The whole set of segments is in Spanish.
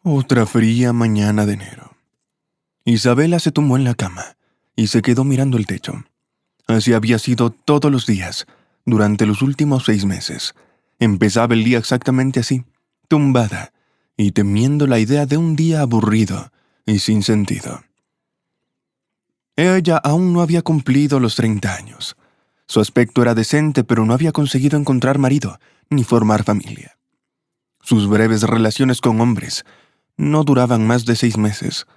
Otra fría mañana de enero. Isabela se tumbó en la cama y se quedó mirando el techo. Así había sido todos los días, durante los últimos 6 meses. Empezaba el día exactamente así, tumbada, y temiendo la idea de un día aburrido y sin sentido. Ella aún no había cumplido los 30 años. Su aspecto era decente, pero no había conseguido encontrar marido ni formar familia. Sus breves relaciones con hombres no duraban más de 6 meses.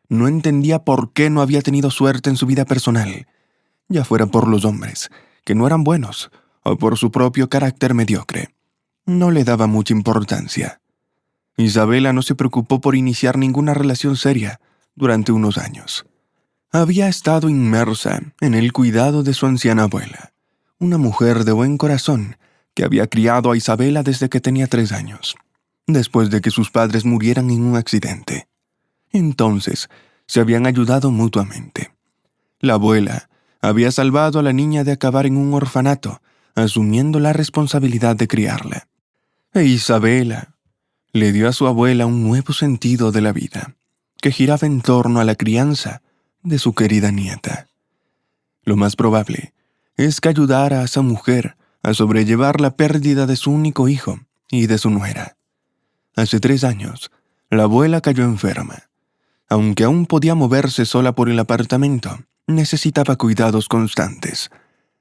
No entendía por qué no había tenido suerte en su vida personal, ya fuera por los hombres, que no eran buenos, o por su propio carácter mediocre. No le daba mucha importancia. Isabela no se preocupó por iniciar ninguna relación seria durante unos años. Había estado inmersa en el cuidado de su anciana abuela, una mujer de buen corazón que había criado a Isabela desde que tenía 3 años, después de que sus padres murieran en un accidente. Entonces, se habían ayudado mutuamente. La abuela había salvado a la niña de acabar en un orfanato, asumiendo la responsabilidad de criarla. E Isabela le dio a su abuela un nuevo sentido de la vida, que giraba en torno a la crianza de su querida nieta. Lo más probable es que ayudara a esa mujer a sobrellevar la pérdida de su único hijo y de su nuera. Hace 3 años, la abuela cayó enferma. Aunque aún podía moverse sola por el apartamento, necesitaba cuidados constantes.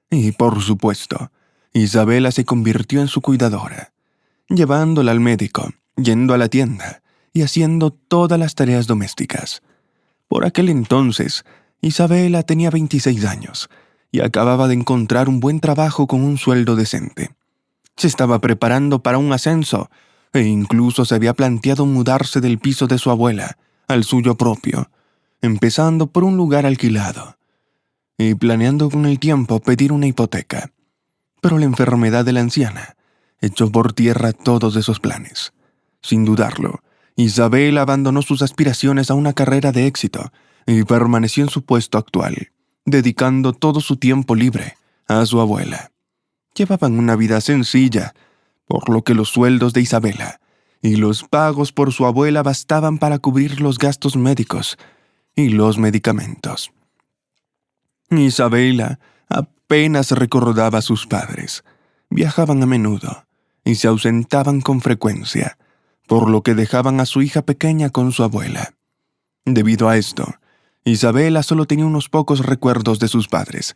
Y, por supuesto, Isabela se convirtió en su cuidadora, llevándola al médico, yendo a la tienda y haciendo todas las tareas domésticas. Por aquel entonces, Isabela tenía 26 años y acababa de encontrar un buen trabajo con un sueldo decente. Se estaba preparando para un ascenso e incluso se había planteado mudarse del piso de su abuela al suyo propio, empezando por un lugar alquilado y planeando con el tiempo pedir una hipoteca. Pero la enfermedad de la anciana echó por tierra todos esos planes. Sin dudarlo, Isabel abandonó sus aspiraciones a una carrera de éxito y permaneció en su puesto actual, dedicando todo su tiempo libre a su abuela. Llevaban una vida sencilla, por lo que los sueldos de Isabela y los pagos por su abuela bastaban para cubrir los gastos médicos y los medicamentos. Isabela apenas recordaba a sus padres. Viajaban a menudo y se ausentaban con frecuencia, por lo que dejaban a su hija pequeña con su abuela. Debido a esto, Isabela solo tenía unos pocos recuerdos de sus padres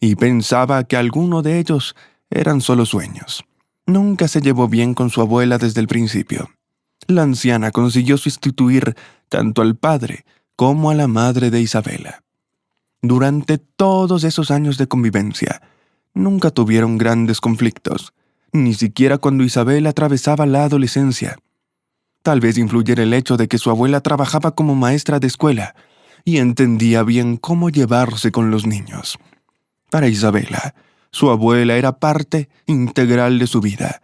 y pensaba que algunos de ellos eran solo sueños. Nunca se llevó bien con su abuela desde el principio. La anciana consiguió sustituir tanto al padre como a la madre de Isabela. Durante todos esos años de convivencia, nunca tuvieron grandes conflictos, ni siquiera cuando Isabela atravesaba la adolescencia. Tal vez influyera el hecho de que su abuela trabajaba como maestra de escuela y entendía bien cómo llevarse con los niños. Para Isabela, su abuela era parte integral de su vida,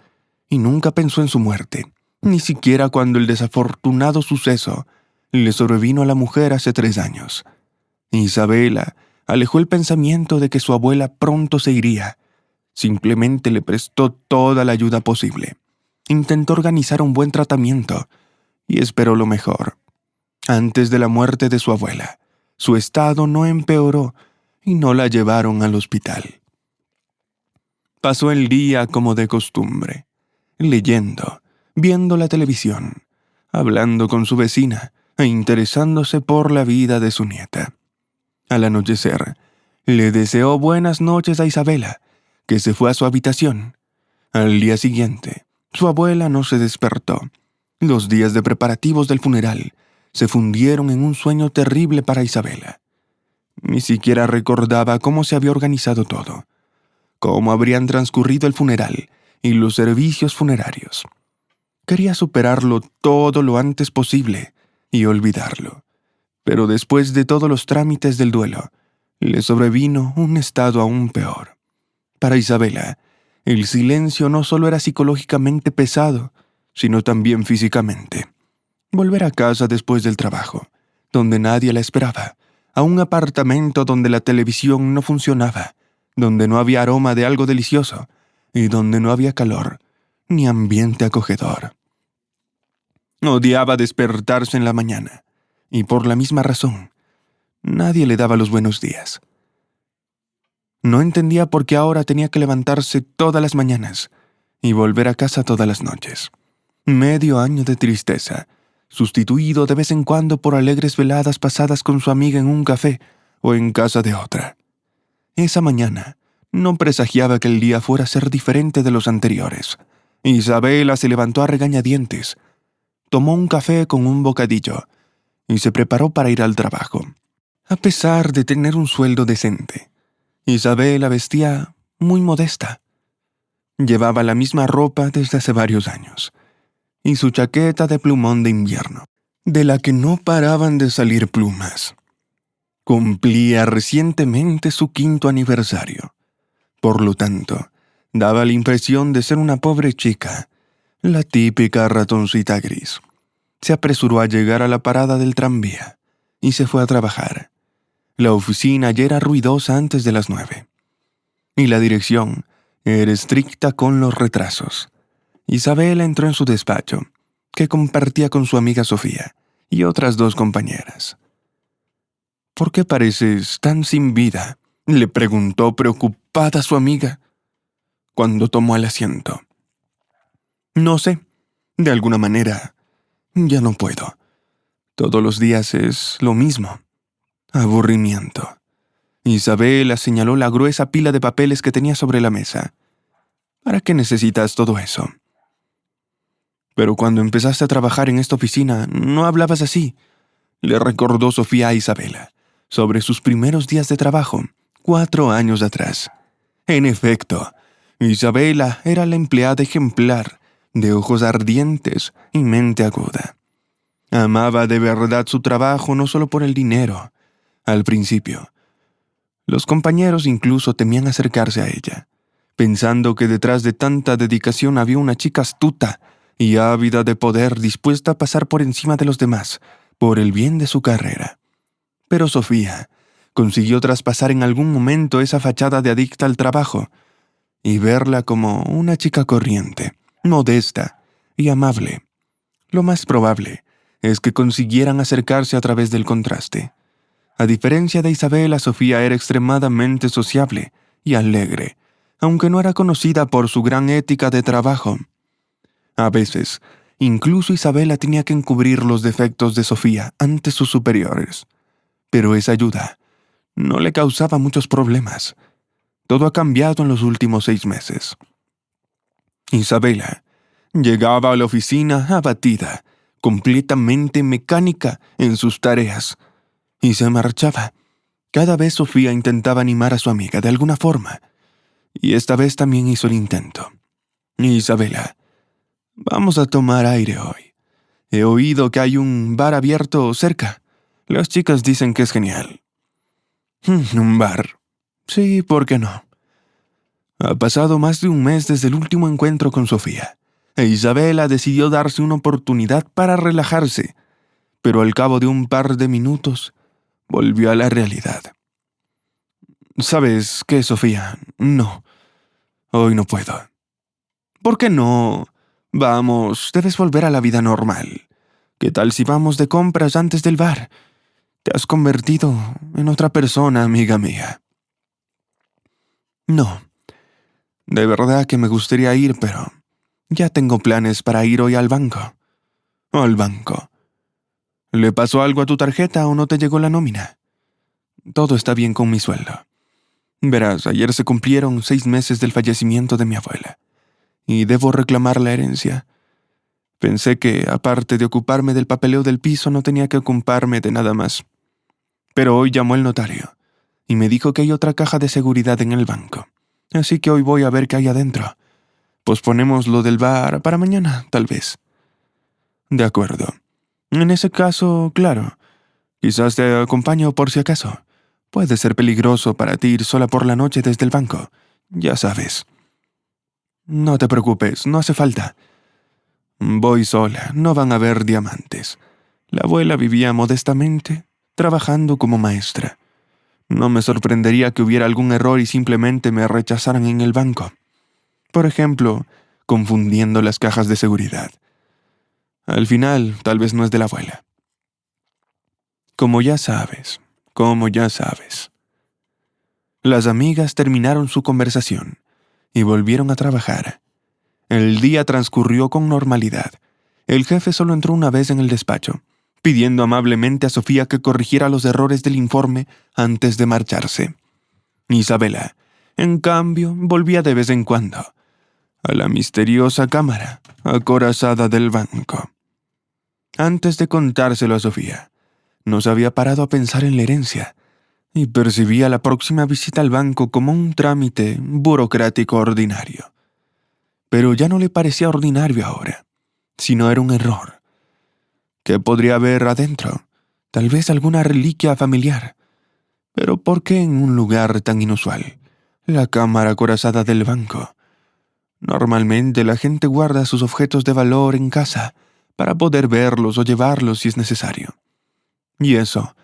y nunca pensó en su muerte, ni siquiera cuando el desafortunado suceso le sobrevino a la mujer hace 3 años. Isabela alejó el pensamiento de que su abuela pronto se iría. Simplemente le prestó toda la ayuda posible. Intentó organizar un buen tratamiento y esperó lo mejor. Antes de la muerte de su abuela, su estado no empeoró y no la llevaron al hospital. Pasó el día como de costumbre, leyendo, viendo la televisión, hablando con su vecina e interesándose por la vida de su nieta. Al anochecer, le deseó buenas noches a Isabela, que se fue a su habitación. Al día siguiente, su abuela no se despertó. Los días de preparativos del funeral se fundieron en un sueño terrible para Isabela. Ni siquiera recordaba cómo se había organizado todo, cómo habrían transcurrido el funeral y los servicios funerarios. Quería superarlo todo lo antes posible y olvidarlo. Pero después de todos los trámites del duelo, le sobrevino un estado aún peor. Para Isabela, el silencio no solo era psicológicamente pesado, sino también físicamente. Volver a casa después del trabajo, donde nadie la esperaba, a un apartamento donde la televisión no funcionaba, donde no había aroma de algo delicioso y donde no había calor ni ambiente acogedor. Odiaba despertarse en la mañana, y por la misma razón, nadie le daba los buenos días. No entendía por qué ahora tenía que levantarse todas las mañanas y volver a casa todas las noches. Medio año de tristeza, sustituido de vez en cuando por alegres veladas pasadas con su amiga en un café o en casa de otra. Esa mañana no presagiaba que el día fuera a ser diferente de los anteriores. Isabela se levantó a regañadientes, tomó un café con un bocadillo y se preparó para ir al trabajo. A pesar de tener un sueldo decente, Isabela vestía muy modesta. Llevaba la misma ropa desde hace varios años, y su chaqueta de plumón de invierno, de la que no paraban de salir plumas. Cumplía recientemente su 5º aniversario. Por lo tanto, daba la impresión de ser una pobre chica, la típica ratoncita gris. Se apresuró a llegar a la parada del tranvía y se fue a trabajar. La oficina ya era ruidosa antes de las 9. Y la dirección era estricta con los retrasos. Isabela entró en su despacho, que compartía con su amiga Sofía y otras 2 compañeras. «¿Por qué pareces tan sin vida?», le preguntó preocupada su amiga, cuando tomó el asiento. «No sé, de alguna manera, ya no puedo. Todos los días es lo mismo. Aburrimiento». Isabela señaló la gruesa pila de papeles que tenía sobre la mesa. «¿Para qué necesitas todo eso?». «Pero cuando empezaste a trabajar en esta oficina, no hablabas así», le recordó Sofía a Isabela sobre sus primeros días de trabajo, 4 años atrás. En efecto, Isabela era la empleada ejemplar, de ojos ardientes y mente aguda. Amaba de verdad su trabajo no solo por el dinero. Al principio, los compañeros incluso temían acercarse a ella, pensando que detrás de tanta dedicación había una chica astuta y ávida de poder dispuesta a pasar por encima de los demás por el bien de su carrera. Pero Sofía consiguió traspasar en algún momento esa fachada de adicta al trabajo y verla como una chica corriente, modesta y amable. Lo más probable es que consiguieran acercarse a través del contraste. A diferencia de Isabela, Sofía era extremadamente sociable y alegre, aunque no era conocida por su gran ética de trabajo. A veces, incluso Isabela tenía que encubrir los defectos de Sofía ante sus superiores. Pero esa ayuda no le causaba muchos problemas. Todo ha cambiado en los últimos 6 meses. Isabela llegaba a la oficina abatida, completamente mecánica en sus tareas, y se marchaba. Cada vez Sofía intentaba animar a su amiga de alguna forma, y esta vez también hizo el intento. «Isabela, vamos a tomar aire hoy. He oído que hay un bar abierto cerca. Las chicas dicen que es genial». «¿Un bar? Sí, ¿por qué no?». Ha pasado más de un mes desde el último encuentro con Sofía, e Isabela decidió darse una oportunidad para relajarse, pero al cabo de un par de minutos volvió a la realidad. «¿Sabes qué, Sofía? No, hoy no puedo». «¿Por qué no? Vamos, debes volver a la vida normal. ¿Qué tal si vamos de compras antes del bar? Te has convertido en otra persona, amiga mía». «No, de verdad que me gustaría ir, pero ya tengo planes para ir hoy al banco». «¿Al banco? ¿Le pasó algo a tu tarjeta o no te llegó la nómina?» «Todo está bien con mi sueldo. Verás, ayer se cumplieron 6 meses del fallecimiento de mi abuela, y debo reclamar la herencia. Pensé que, aparte de ocuparme del papeleo del piso, no tenía que ocuparme de nada más. Pero hoy llamó el notario, y me dijo que hay otra caja de seguridad en el banco. Así que hoy voy a ver qué hay adentro. Posponemos lo del bar para mañana, tal vez». «De acuerdo. En ese caso, claro. Quizás te acompaño por si acaso. Puede ser peligroso para ti ir sola por la noche desde el banco. Ya sabes». «No te preocupes, no hace falta. Voy sola, no van a haber diamantes. La abuela vivía modestamente, trabajando como maestra. No me sorprendería que hubiera algún error y simplemente me rechazaran en el banco. Por ejemplo, confundiendo las cajas de seguridad. Al final, tal vez no es de la abuela. Como ya sabes. Las amigas terminaron su conversación y volvieron a trabajar. El día transcurrió con normalidad. El jefe solo entró una vez en el despacho, pidiendo amablemente a Sofía que corrigiera los errores del informe antes de marcharse. Isabela, en cambio, volvía de vez en cuando a la misteriosa cámara acorazada del banco. Antes de contárselo a Sofía, nos había parado a pensar en la herencia y percibía la próxima visita al banco como un trámite burocrático ordinario. Pero ya no le parecía ordinario ahora, sino era un error. ¿Qué podría haber adentro? Tal vez alguna reliquia familiar. Pero ¿por qué en un lugar tan inusual? La cámara acorazada del banco. Normalmente la gente guarda sus objetos de valor en casa para poder verlos o llevarlos si es necesario. Y eso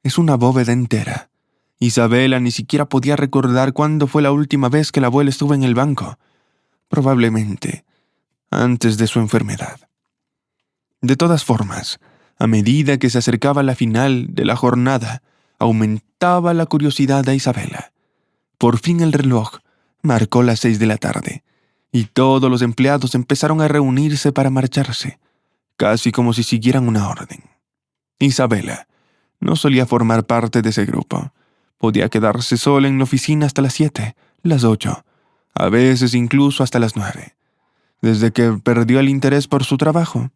es una bóveda entera. Isabela ni siquiera podía recordar cuándo fue la última vez que la abuela estuvo en el banco. Probablemente antes de su enfermedad. De todas formas, a medida que se acercaba la final de la jornada, aumentaba la curiosidad de Isabela. Por fin el reloj marcó las 6 de la tarde, y todos los empleados empezaron a reunirse para marcharse, casi como si siguieran una orden. Isabela no solía formar parte de ese grupo. Podía quedarse sola en la oficina hasta las 7, las 8, a veces incluso hasta las 9, desde que perdió el interés por su trabajo.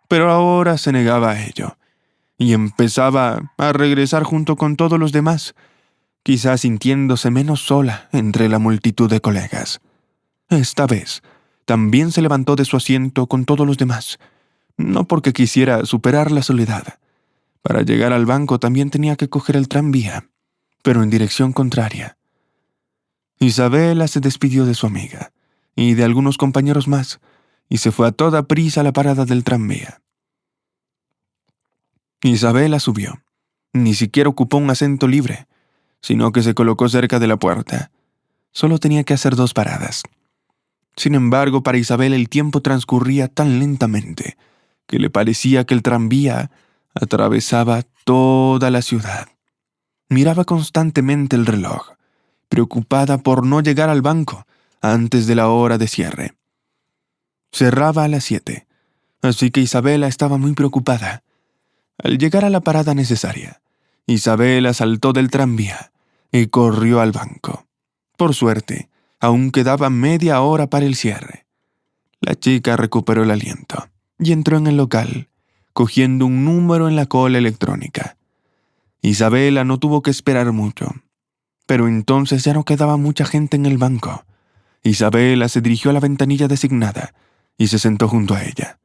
Pero ahora se negaba a ello, y empezaba a regresar junto con todos los demás, quizás sintiéndose menos sola entre la multitud de colegas. Esta vez, también se levantó de su asiento con todos los demás, no porque quisiera superar la soledad. Para llegar al banco también tenía que coger el tranvía, pero en dirección contraria. Isabela se despidió de su amiga y de algunos compañeros más, y se fue a toda prisa a la parada del tranvía. Isabela subió. Ni siquiera ocupó un asiento libre, sino que se colocó cerca de la puerta. Solo tenía que hacer 2 paradas. Sin embargo, para Isabela el tiempo transcurría tan lentamente que le parecía que el tranvía atravesaba toda la ciudad. Miraba constantemente el reloj, preocupada por no llegar al banco antes de la hora de cierre. Cerraba a las 7, así que Isabela estaba muy preocupada. Al llegar a la parada necesaria, Isabela saltó del tranvía y corrió al banco. Por suerte, aún quedaba media hora para el cierre. La chica recuperó el aliento y entró en el local, cogiendo un número en la cola electrónica. Isabela no tuvo que esperar mucho, pero entonces ya no quedaba mucha gente en el banco. Isabela se dirigió a la ventanilla designada y se sentó junto a ella.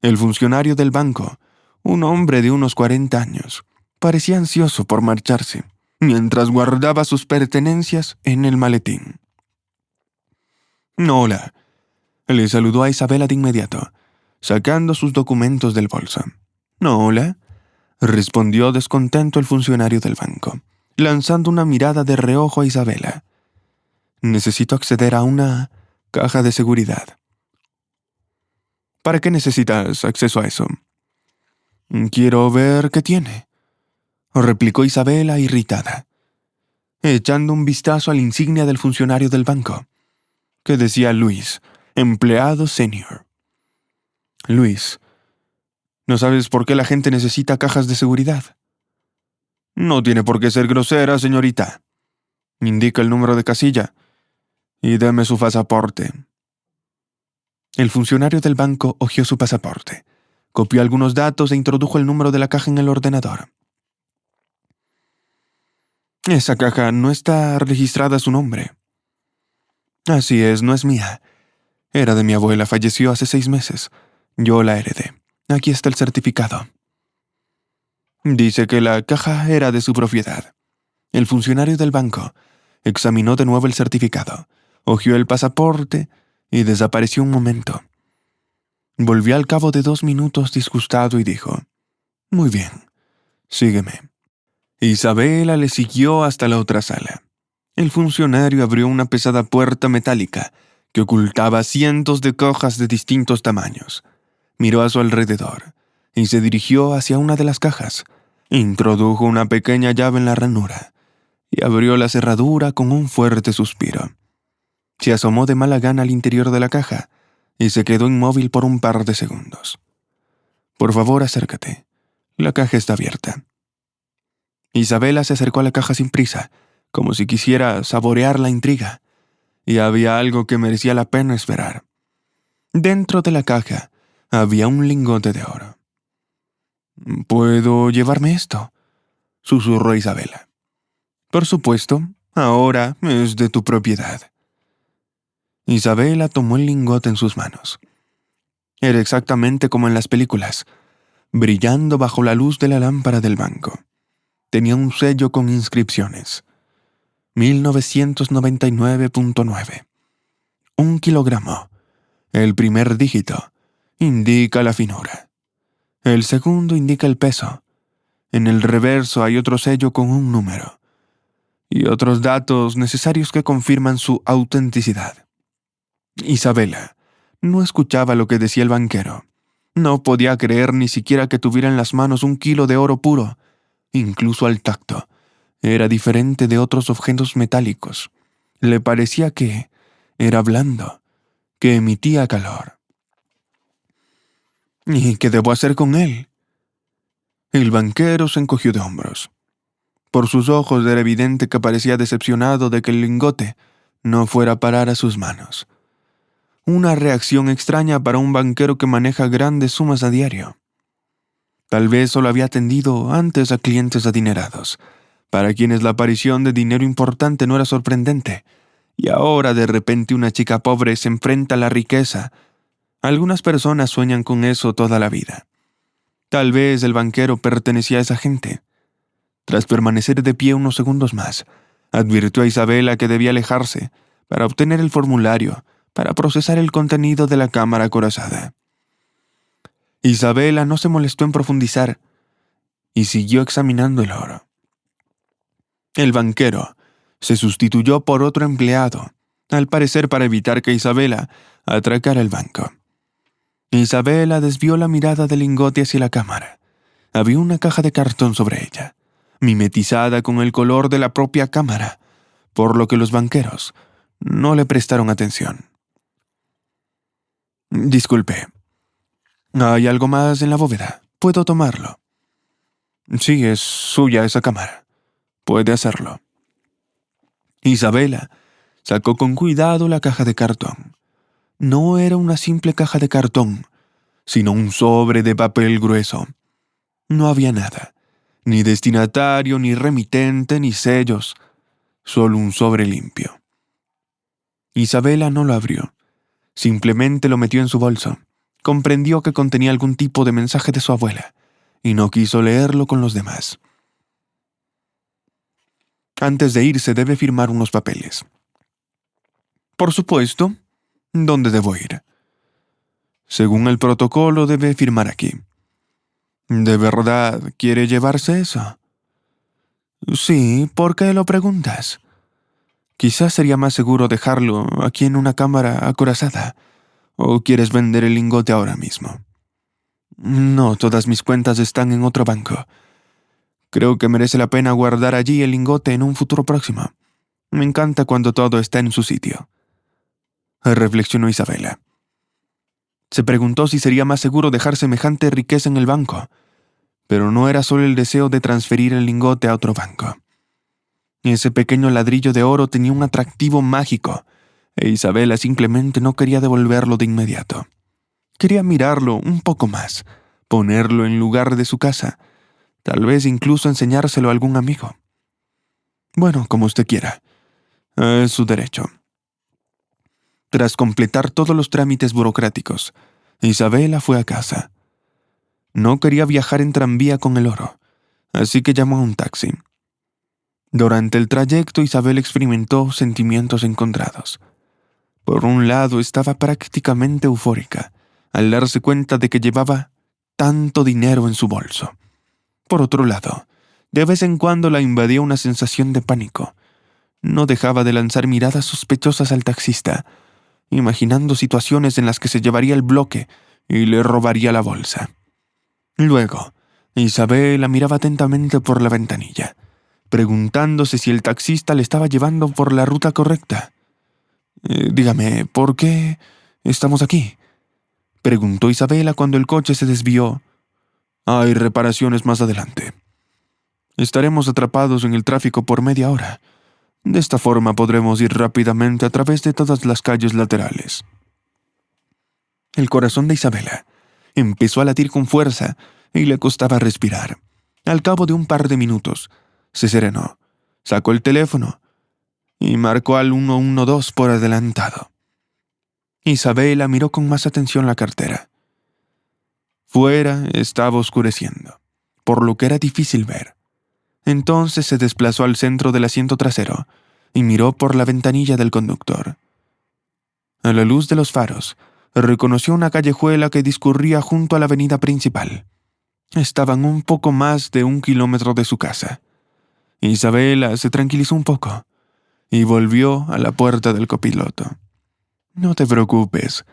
El funcionario del banco, un hombre de unos 40 años, parecía ansioso por marcharse, mientras guardaba sus pertenencias en el maletín. «Hola», le saludó a Isabela de inmediato, sacando sus documentos del bolso. «Hola», respondió descontento el funcionario del banco, lanzando una mirada de reojo a Isabela. «Necesito acceder a una caja de seguridad». «¿Para qué necesitas acceso a eso?» «Quiero ver qué tiene», replicó Isabela irritada, echando un vistazo a la insignia del funcionario del banco, que decía Luis, empleado senior. «Luis, ¿no sabes por qué la gente necesita cajas de seguridad?» «No tiene por qué ser grosera, señorita. Indica el número de casilla y deme su pasaporte». El funcionario del banco hojeó su pasaporte, copió algunos datos e introdujo el número de la caja en el ordenador. «Esa caja no está registrada a su nombre». «Así es, no es mía. Era de mi abuela, falleció hace 6 meses. Yo la heredé. Aquí está el certificado». Dice que la caja era de su propiedad. El funcionario del banco examinó de nuevo el certificado, hojeó el pasaporte y desapareció un momento. Volvió al cabo de 2 minutos disgustado y dijo: «Muy bien, sígueme». Isabela le siguió hasta la otra sala. El funcionario abrió una pesada puerta metálica que ocultaba cientos de cajas de distintos tamaños. Miró a su alrededor y se dirigió hacia una de las cajas. Introdujo una pequeña llave en la ranura y abrió la cerradura con un fuerte suspiro. Se asomó de mala gana al interior de la caja y se quedó inmóvil por un par de segundos. «Por favor, acércate. La caja está abierta». Isabela se acercó a la caja sin prisa, como si quisiera saborear la intriga, y había algo que merecía la pena esperar. Dentro de la caja había un lingote de oro. «¿Puedo llevarme esto?», susurró Isabela. «Por supuesto, ahora es de tu propiedad». Isabela tomó el lingote en sus manos. Era exactamente como en las películas, brillando bajo la luz de la lámpara del banco. Tenía un sello con inscripciones. 1999.9. 1 kilogramo. El primer dígito indica la finura. El segundo indica el peso. En el reverso hay otro sello con un número y otros datos necesarios que confirman su autenticidad. Isabela no escuchaba lo que decía el banquero. No podía creer ni siquiera que tuviera en las manos 1 kilo de oro puro. Incluso al tacto, era diferente de otros objetos metálicos. Le parecía que era blando, que emitía calor. ¿Y qué debo hacer con él? El banquero se encogió de hombros. Por sus ojos era evidente que parecía decepcionado de que el lingote no fuera a parar a sus manos. Una reacción extraña para un banquero que maneja grandes sumas a diario. Tal vez solo había atendido antes a clientes adinerados, para quienes la aparición de dinero importante no era sorprendente, y ahora de repente una chica pobre se enfrenta a la riqueza. Algunas personas sueñan con eso toda la vida. Tal vez el banquero pertenecía a esa gente. Tras permanecer de pie unos segundos más, advirtió a Isabela que debía alejarse para obtener el formulario para procesar el contenido de la cámara acorazada. Isabela no se molestó en profundizar y siguió examinando el oro. El banquero se sustituyó por otro empleado, al parecer para evitar que Isabela atracara el banco. Isabela desvió la mirada del lingote hacia la cámara. Había una caja de cartón sobre ella, mimetizada con el color de la propia cámara, por lo que los banqueros no le prestaron atención. «Disculpe, ¿hay algo más en la bóveda? ¿Puedo tomarlo?» «Sí, es suya esa cámara. Puede hacerlo». Isabela sacó con cuidado la caja de cartón. No era una simple caja de cartón, sino un sobre de papel grueso. No había nada, ni destinatario, ni remitente, ni sellos, solo un sobre limpio. Isabela no lo abrió, simplemente lo metió en su bolso. Comprendió que contenía algún tipo de mensaje de su abuela, y no quiso leerlo con los demás. Antes de irse debe firmar unos papeles. «Por supuesto. ¿Dónde debo ir?» «Según el protocolo debe firmar aquí». «¿De verdad quiere llevarse eso?» «Sí, ¿por qué lo preguntas?» «Quizás sería más seguro dejarlo aquí en una cámara acorazada. ¿O quieres vender el lingote ahora mismo?» «No, todas mis cuentas están en otro banco. Creo que merece la pena guardar allí el lingote en un futuro próximo. Me encanta cuando todo está en su sitio», reflexionó Isabela. Se preguntó si sería más seguro dejar semejante riqueza en el banco, pero no era solo el deseo de transferir el lingote a otro banco. Ese pequeño ladrillo de oro tenía un atractivo mágico, e Isabela simplemente no quería devolverlo de inmediato. Quería mirarlo un poco más, ponerlo en lugar de su casa, tal vez incluso enseñárselo a algún amigo. Bueno, como usted quiera. Es su derecho. Tras completar todos los trámites burocráticos, Isabela fue a casa. No quería viajar en tranvía con el oro, así que llamó a un taxi. Durante el trayecto, Isabela experimentó sentimientos encontrados. Por un lado, estaba prácticamente eufórica al darse cuenta de que llevaba tanto dinero en su bolso. Por otro lado, de vez en cuando la invadía una sensación de pánico. No dejaba de lanzar miradas sospechosas al taxista, imaginando situaciones en las que se llevaría el bloque y le robaría la bolsa. Luego, Isabela miraba atentamente por la ventanilla, preguntándose si el taxista le estaba llevando por la ruta correcta. Dígame, ¿por qué estamos aquí?, preguntó Isabela cuando el coche se desvió. Hay reparaciones más adelante. Estaremos atrapados en el tráfico por media hora. De esta forma podremos ir rápidamente a través de todas las calles laterales. El corazón de Isabela empezó a latir con fuerza y le costaba respirar. Al cabo de un par de minutos, se serenó, sacó el teléfono y marcó al 112 por adelantado. Isabela miró con más atención la cartera. Fuera estaba oscureciendo, por lo que era difícil ver. Entonces se desplazó al centro del asiento trasero y miró por la ventanilla del conductor. A la luz de los faros, reconoció una callejuela que discurría junto a la avenida principal. Estaban un poco más de 1 kilómetro de su casa. Isabela se tranquilizó un poco y volvió a la puerta del copiloto. «No te preocupes,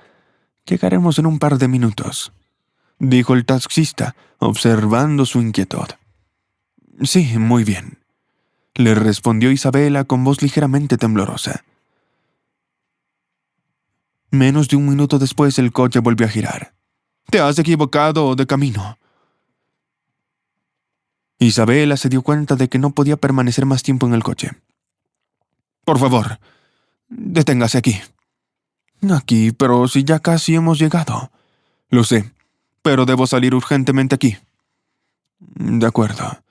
llegaremos en un par de minutos», dijo el taxista, observando su inquietud. «Sí, muy bien», le respondió Isabela con voz ligeramente temblorosa. Menos de 1 minuto después el coche volvió a girar. «Te has equivocado de camino». Isabela se dio cuenta de que no podía permanecer más tiempo en el coche. «Por favor, deténgase aquí». «Aquí, pero si ya casi hemos llegado». «Lo sé, pero debo salir urgentemente aquí». «De acuerdo.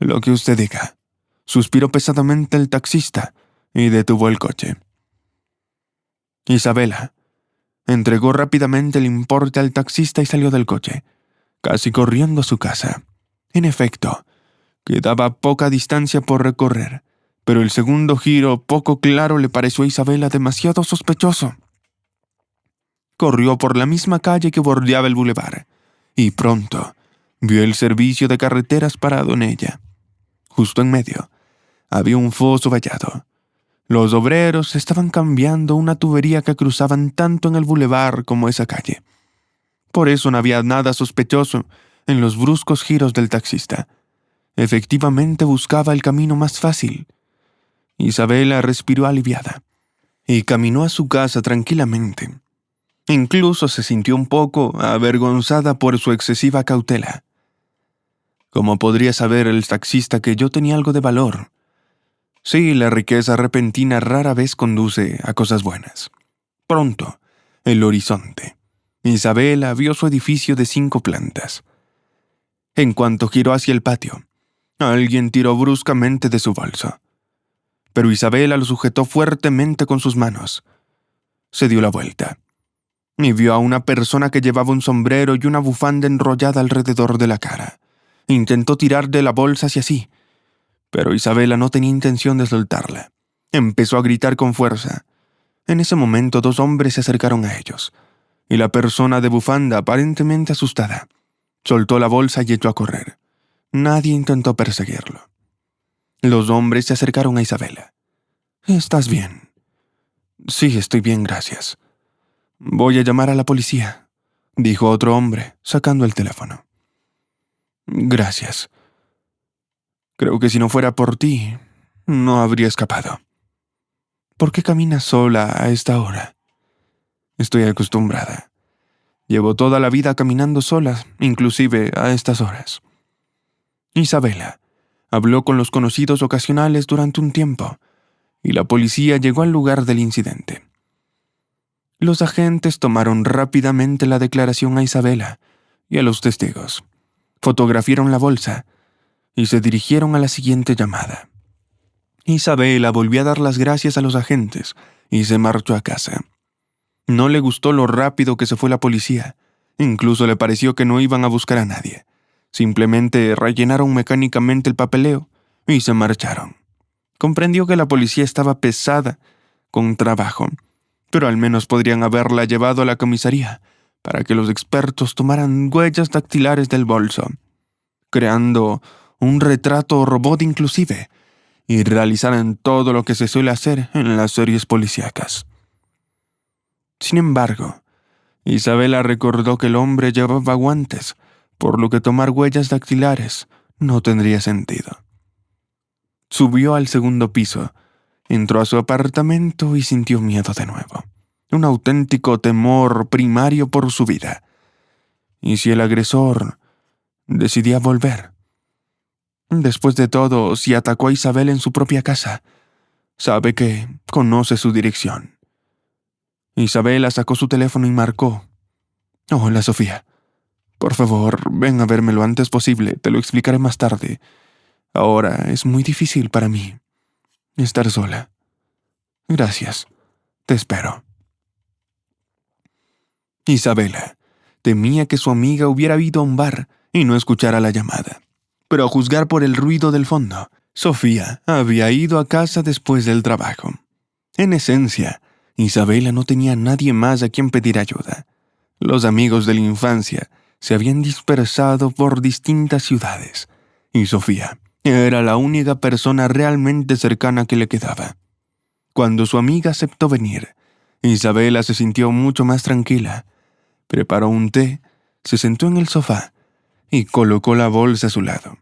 Lo que usted diga», suspiró pesadamente el taxista y detuvo el coche. Isabela entregó rápidamente el importe al taxista y salió del coche, casi corriendo a su casa. En efecto, quedaba poca distancia por recorrer, pero el segundo giro poco claro le pareció a Isabela demasiado sospechoso. Corrió por la misma calle que bordeaba el bulevar, y pronto vio el servicio de carreteras parado en ella. Justo en medio había un foso vallado. Los obreros estaban cambiando una tubería que cruzaban tanto en el bulevar como esa calle. Por eso no había nada sospechoso en los bruscos giros del taxista. Efectivamente buscaba el camino más fácil. Isabela respiró aliviada y caminó a su casa tranquilamente. Incluso se sintió un poco avergonzada por su excesiva cautela. ¿Cómo podría saber el taxista que yo tenía algo de valor? Sí, la riqueza repentina rara vez conduce a cosas buenas. Pronto, el horizonte. Isabela vio su edificio de 5 plantas. En cuanto giró hacia el patio, alguien tiró bruscamente de su bolso. Pero Isabela lo sujetó fuertemente con sus manos. Se dio la vuelta y vio a una persona que llevaba un sombrero y una bufanda enrollada alrededor de la cara. Intentó tirar de la bolsa hacia sí, pero Isabela no tenía intención de soltarla. Empezó a gritar con fuerza. En ese momento 2 hombres se acercaron a ellos, y la persona de bufanda, aparentemente asustada, soltó la bolsa y echó a correr. Nadie intentó perseguirlo. Los hombres se acercaron a Isabela. «¿Estás bien?» «Sí, estoy bien, gracias». «Voy a llamar a la policía», dijo otro hombre, sacando el teléfono. «Gracias. Creo que si no fuera por ti, no habría escapado». «¿Por qué caminas sola a esta hora?» «Estoy acostumbrada. Llevo toda la vida caminando sola, inclusive a estas horas». Isabela habló con los conocidos ocasionales durante un tiempo, y la policía llegó al lugar del incidente. Los agentes tomaron rápidamente la declaración a Isabela y a los testigos, fotografiaron la bolsa y se dirigieron a la siguiente llamada. Isabela volvió a dar las gracias a los agentes y se marchó a casa. No le gustó lo rápido que se fue la policía. Incluso le pareció que no iban a buscar a nadie. Simplemente rellenaron mecánicamente el papeleo y se marcharon. Comprendió que la policía estaba pesada con trabajo, pero al menos podrían haberla llevado a la comisaría para que los expertos tomaran huellas dactilares del bolso, creando un retrato robot inclusive, y realizaran todo lo que se suele hacer en las series policíacas. Sin embargo, Isabela recordó que el hombre llevaba guantes, por lo que tomar huellas dactilares no tendría sentido. Subió al segundo piso, entró a su apartamento y sintió miedo de nuevo. Un auténtico temor primario por su vida. ¿Y si el agresor decidía volver? Después de todo, si atacó a Isabel en su propia casa, sabe que conoce su dirección. Isabela sacó su teléfono y marcó. Hola, Sofía. Por favor, ven a verme lo antes posible, te lo explicaré más tarde. Ahora es muy difícil para mí estar sola. Gracias, te espero. Isabela temía que su amiga hubiera ido a un bar y no escuchara la llamada. Pero a juzgar por el ruido del fondo, Sofía había ido a casa después del trabajo. En esencia, Isabela no tenía a nadie más a quien pedir ayuda. Los amigos de la infancia se habían dispersado por distintas ciudades, y Sofía era la única persona realmente cercana que le quedaba. Cuando su amiga aceptó venir, Isabela se sintió mucho más tranquila. Preparó un té, se sentó en el sofá y colocó la bolsa a su lado.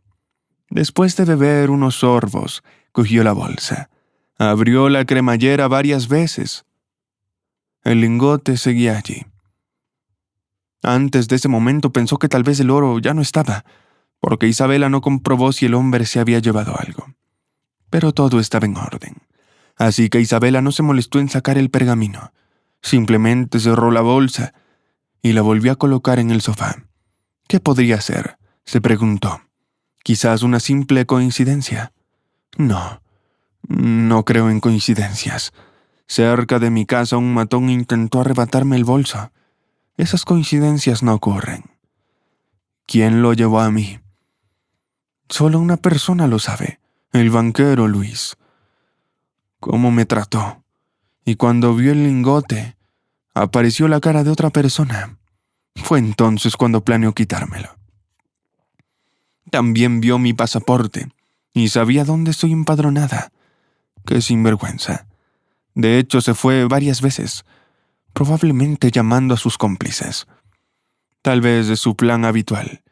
Después de beber unos sorbos, cogió la bolsa. Abrió la cremallera varias veces. El lingote seguía allí. Antes de ese momento pensó que tal vez el oro ya no estaba, porque Isabela no comprobó si el hombre se había llevado algo. Pero todo estaba en orden. Así que Isabela no se molestó en sacar el pergamino. Simplemente cerró la bolsa y la volvió a colocar en el sofá. ¿Qué podría ser?, se preguntó. ¿Quizás una simple coincidencia? No, no creo en coincidencias. Cerca de mi casa un matón intentó arrebatarme el bolso. Esas coincidencias no ocurren. ¿Quién lo llevó a mí? Solo una persona lo sabe, el banquero Luis. ¿Cómo me trató? Y cuando vio el lingote, apareció la cara de otra persona. Fue entonces cuando planeó quitármelo. También vio mi pasaporte y sabía dónde estoy empadronada. ¡Qué sinvergüenza! De hecho, se fue varias veces, probablemente llamando a sus cómplices. Tal vez es su plan habitual: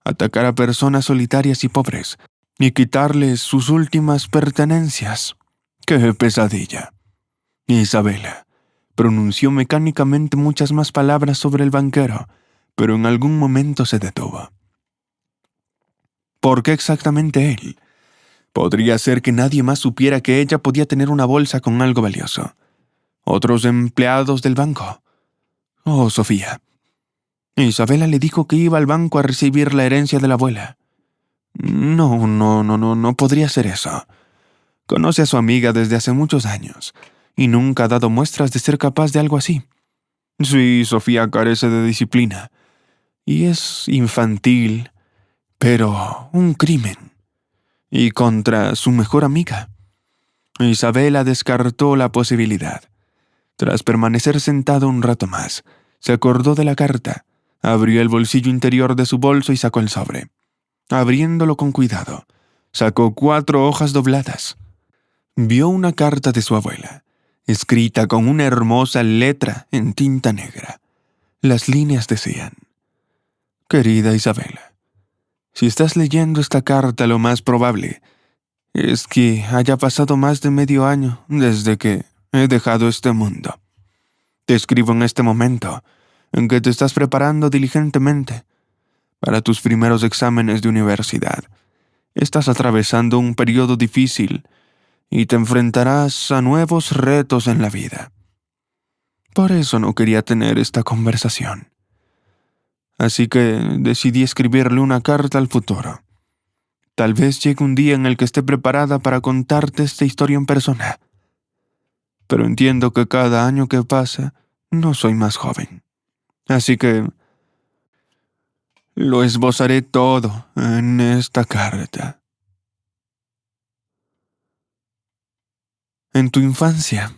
atacar a personas solitarias y pobres y quitarles sus últimas pertenencias. ¡Qué pesadilla! Isabela pronunció mecánicamente muchas más palabras sobre el banquero, pero en algún momento se detuvo. ¿Por qué exactamente él? Podría ser que nadie más supiera que ella podía tener una bolsa con algo valioso. ¿Otros empleados del banco? Oh, Sofía. Isabela le dijo que iba al banco a recibir la herencia de la abuela. No podría ser eso. Conoce a su amiga desde hace muchos años y nunca ha dado muestras de ser capaz de algo así. Sí, Sofía carece de disciplina y es infantil, pero un crimen. Y contra su mejor amiga. Isabela descartó la posibilidad. Tras permanecer sentado un rato más, se acordó de la carta, abrió el bolsillo interior de su bolso y sacó el sobre. Abriéndolo con cuidado, sacó 4 hojas dobladas. Vio una carta de su abuela, escrita con una hermosa letra en tinta negra. Las líneas decían: Querida Isabela, si estás leyendo esta carta, lo más probable es que haya pasado más de medio año desde que he dejado este mundo. Te escribo en este momento en que te estás preparando diligentemente para tus primeros exámenes de universidad. Estás atravesando un periodo difícil y te enfrentarás a nuevos retos en la vida. Por eso no quería tener esta conversación. Así que decidí escribirle una carta al futuro. Tal vez llegue un día en el que esté preparada para contarte esta historia en persona. Pero entiendo que cada año que pasa, no soy más joven. Así que lo esbozaré todo en esta carta. En tu infancia,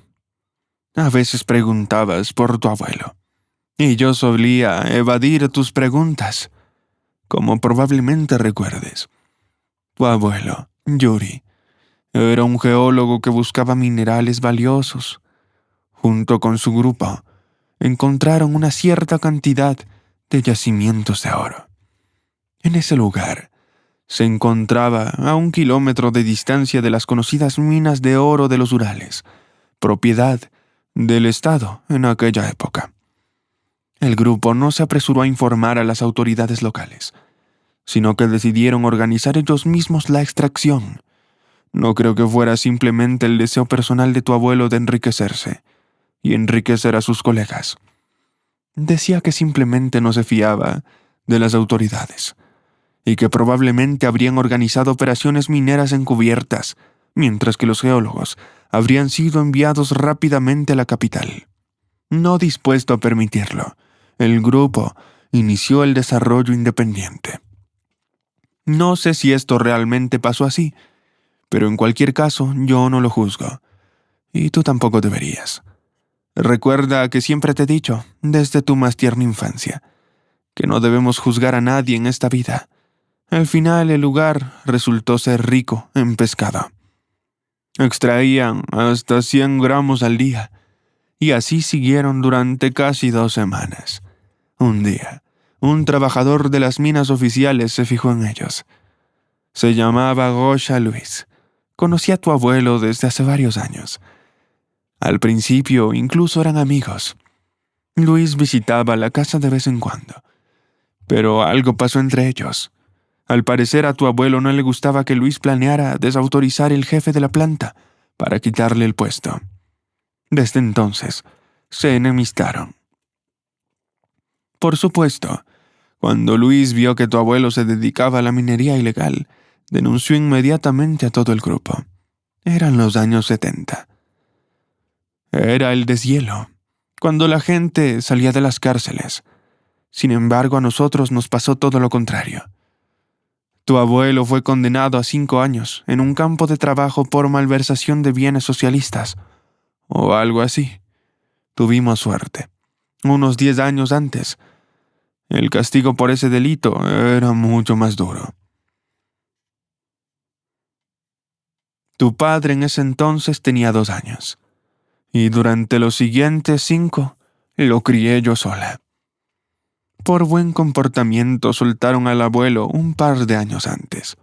a veces preguntabas por tu abuelo, y yo solía evadir tus preguntas, como probablemente recuerdes. Tu abuelo, Yuri, era un geólogo que buscaba minerales valiosos. Junto con su grupo, encontraron una cierta cantidad de yacimientos de oro. En ese lugar se encontraba a 1 kilómetro de distancia de las conocidas minas de oro de los Urales, propiedad del Estado en aquella época. El grupo no se apresuró a informar a las autoridades locales, sino que decidieron organizar ellos mismos la extracción. No creo que fuera simplemente el deseo personal de tu abuelo de enriquecerse y enriquecer a sus colegas. Decía que simplemente no se fiaba de las autoridades y que probablemente habrían organizado operaciones mineras encubiertas, mientras que los geólogos habrían sido enviados rápidamente a la capital. No dispuesto a permitirlo, el grupo inició el desarrollo independiente. No sé si esto realmente pasó así, pero en cualquier caso yo no lo juzgo, y tú tampoco deberías. Recuerda que siempre te he dicho, desde tu más tierna infancia, que no debemos juzgar a nadie en esta vida. Al final el lugar resultó ser rico en pescado. Extraían hasta 100 gramos al día, y así siguieron durante casi 2 semanas. Un día, un trabajador de las minas oficiales se fijó en ellos. Se llamaba Gosha Luis. Conocía a tu abuelo desde hace varios años. Al principio incluso eran amigos. Luis visitaba la casa de vez en cuando, pero algo pasó entre ellos. Al parecer a tu abuelo no le gustaba que Luis planeara desautorizar el jefe de la planta para quitarle el puesto. Desde entonces, se enemistaron. Por supuesto, cuando Luis vio que tu abuelo se dedicaba a la minería ilegal, denunció inmediatamente a todo el grupo. Eran los años 70. Era el deshielo, cuando la gente salía de las cárceles. Sin embargo, a nosotros nos pasó todo lo contrario. Tu abuelo fue condenado a 5 años en un campo de trabajo por malversación de bienes socialistas, o algo así. Tuvimos suerte. Unos 10 años antes, el castigo por ese delito era mucho más duro. Tu padre en ese entonces tenía 2 años, y durante los siguientes 5 lo crié yo sola. Por buen comportamiento soltaron al abuelo un par de años antes.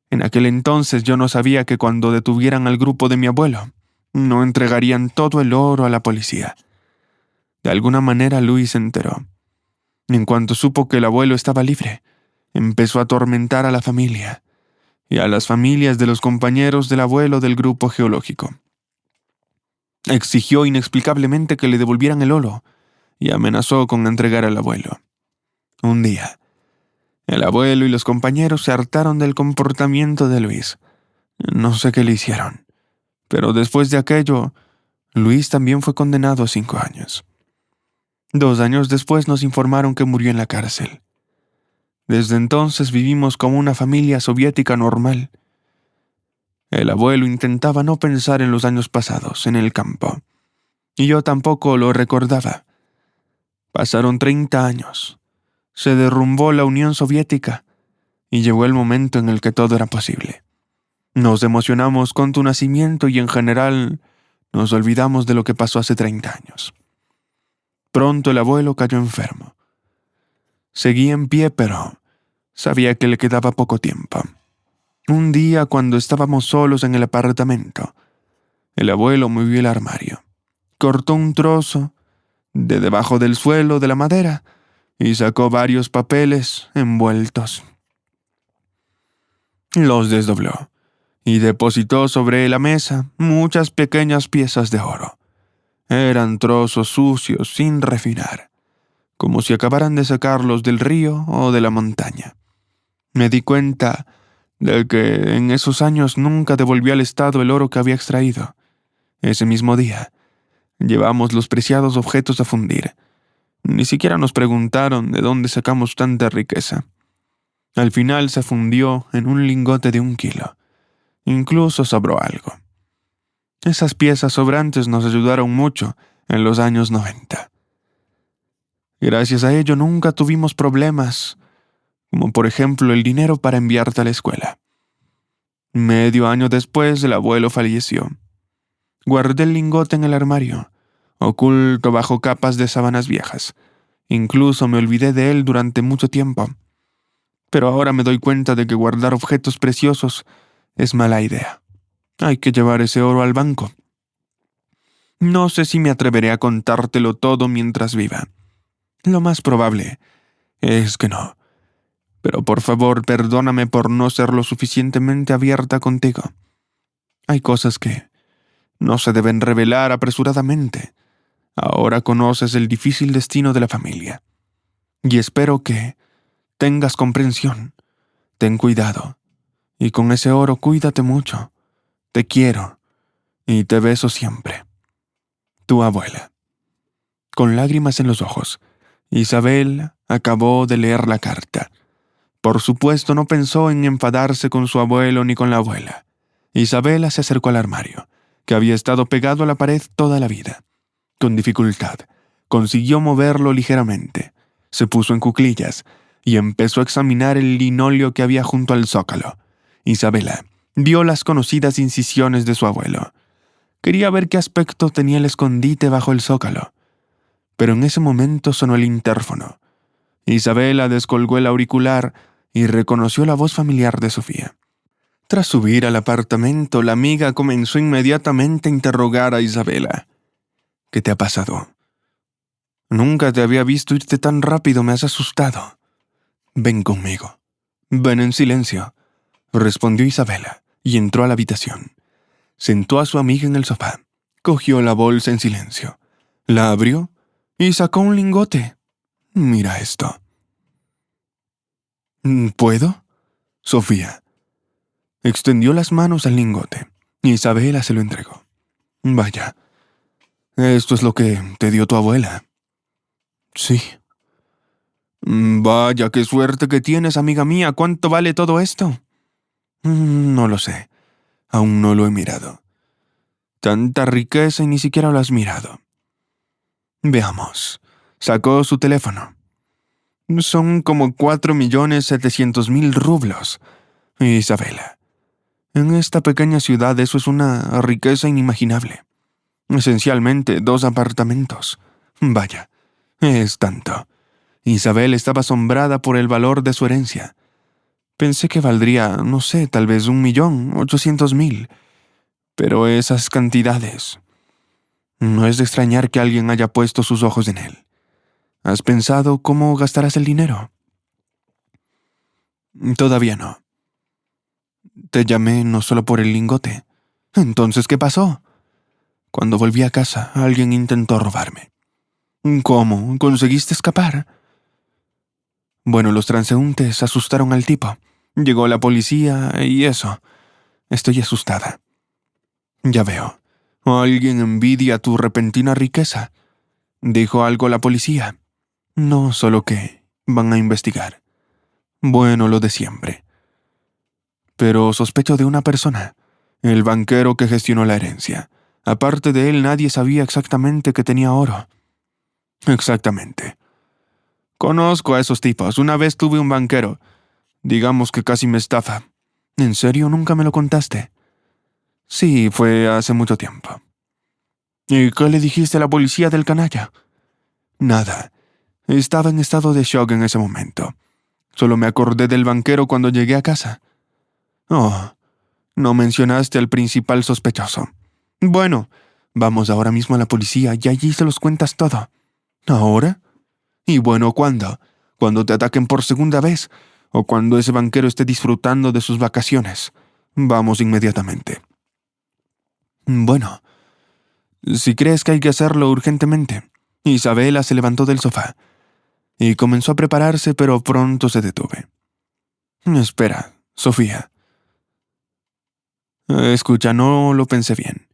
En aquel entonces yo no sabía que cuando detuvieran al grupo de mi abuelo, no entregarían todo el oro a la policía. De alguna manera Luis se enteró. En cuanto supo que el abuelo estaba libre, empezó a atormentar a la familia y a las familias de los compañeros del abuelo del grupo geológico. Exigió inexplicablemente que le devolvieran el oro y amenazó con entregar al abuelo. Un día, el abuelo y los compañeros se hartaron del comportamiento de Luis. No sé qué le hicieron, pero después de aquello, Luis también fue condenado a 5 años. 2 años después nos informaron que murió en la cárcel. Desde entonces vivimos como una familia soviética normal. El abuelo intentaba no pensar en los años pasados en el campo, y yo tampoco lo recordaba. Pasaron 30 años. Se derrumbó la Unión Soviética y llegó el momento en el que todo era posible. Nos emocionamos con tu nacimiento y en general nos olvidamos de lo que pasó hace 30 años. Pronto el abuelo cayó enfermo. Seguía en pie, pero sabía que le quedaba poco tiempo. Un día, cuando estábamos solos en el apartamento, el abuelo movió el armario, cortó un trozo de debajo del suelo de la madera y sacó varios papeles envueltos. Los desdobló y depositó sobre la mesa muchas pequeñas piezas de oro. Eran trozos sucios sin refinar, como si acabaran de sacarlos del río o de la montaña. Me di cuenta de que en esos años nunca devolvió al Estado el oro que había extraído. Ese mismo día, llevamos los preciados objetos a fundir. Ni siquiera nos preguntaron de dónde sacamos tanta riqueza. Al final se fundió en un lingote de 1 kilo. Incluso sobró algo. Esas piezas sobrantes nos ayudaron mucho en los años 90. Gracias a ello nunca tuvimos problemas, como por ejemplo el dinero para enviarte a la escuela. Medio año después el abuelo falleció. Guardé el lingote en el armario, oculto bajo capas de sábanas viejas. Incluso me olvidé de él durante mucho tiempo. Pero ahora me doy cuenta de que guardar objetos preciosos es mala idea. Hay que llevar ese oro al banco. No sé si me atreveré a contártelo todo mientras viva. Lo más probable es que no. Pero por favor, perdóname por no ser lo suficientemente abierta contigo. Hay cosas que no se deben revelar apresuradamente. Ahora conoces el difícil destino de la familia. Y espero que tengas comprensión. Ten cuidado. Y con ese oro cuídate mucho. Te quiero. Y te beso siempre. Tu abuela. Con lágrimas en los ojos, Isabel acabó de leer la carta. Por supuesto, no pensó en enfadarse con su abuelo ni con la abuela. Isabela se acercó al armario, que había estado pegado a la pared toda la vida. Con dificultad, consiguió moverlo ligeramente. Se puso en cuclillas y empezó a examinar el linóleo que había junto al zócalo. Isabela vio las conocidas incisiones de su abuelo. Quería ver qué aspecto tenía el escondite bajo el zócalo. Pero en ese momento sonó el interfono. Isabela descolgó el auricular y reconoció la voz familiar de Sofía. Tras subir al apartamento, la amiga comenzó inmediatamente a interrogar a Isabela. ¿Qué te ha pasado? Nunca te había visto irte tan rápido, me has asustado. Ven conmigo. Ven en silencio, respondió Isabela y entró a la habitación. Sentó a su amiga en el sofá. Cogió la bolsa en silencio. La abrió y sacó un lingote. Mira esto. ¿Puedo? Sofía extendió las manos al lingote. Isabela se lo entregó. Vaya, esto es lo que te dio tu abuela. Sí. Vaya, qué suerte que tienes, amiga mía. ¿Cuánto vale todo esto? No lo sé. Aún no lo he mirado. Tanta riqueza y ni siquiera lo has mirado. Veamos. Sacó su teléfono. Son como 4.700.000 rublos. Isabela, en esta pequeña ciudad eso es una riqueza inimaginable. Esencialmente 2 apartamentos. Vaya, es tanto. Isabel estaba asombrada por el valor de su herencia. Pensé que valdría, no sé, tal vez 1.800.000. Pero esas cantidades... No es de extrañar que alguien haya puesto sus ojos en él. ¿Has pensado cómo gastarás el dinero? Todavía no. Te llamé no solo por el lingote. Entonces, ¿qué pasó? Cuando volví a casa, alguien intentó robarme. ¿Cómo? ¿Conseguiste escapar? Bueno, los transeúntes asustaron al tipo. Llegó la policía y eso. Estoy asustada. Ya veo. Alguien envidia tu repentina riqueza. ¿Dijo algo la policía? No, solo que van a investigar. Bueno, lo de siempre. Pero sospecho de una persona, el banquero que gestionó la herencia. Aparte de él, nadie sabía exactamente que tenía oro. Exactamente. Conozco a esos tipos. Una vez tuve un banquero. Digamos que casi me estafa. ¿En serio? ¿Nunca me lo contaste? Sí, fue hace mucho tiempo. ¿Y qué le dijiste a la policía del canalla? Nada. Estaba en estado de shock en ese momento. Solo me acordé del banquero cuando llegué a casa. Oh, no mencionaste al principal sospechoso. Bueno, vamos ahora mismo a la policía y allí se los cuentas todo. ¿Ahora? Y bueno, ¿cuándo? ¿Cuando te ataquen por segunda vez? ¿O cuando ese banquero esté disfrutando de sus vacaciones? Vamos inmediatamente. Bueno, si crees que hay que hacerlo urgentemente. Isabela se levantó del sofá y comenzó a prepararse, pero pronto se detuvo. Espera, Sofía. Escucha, no lo pensé bien.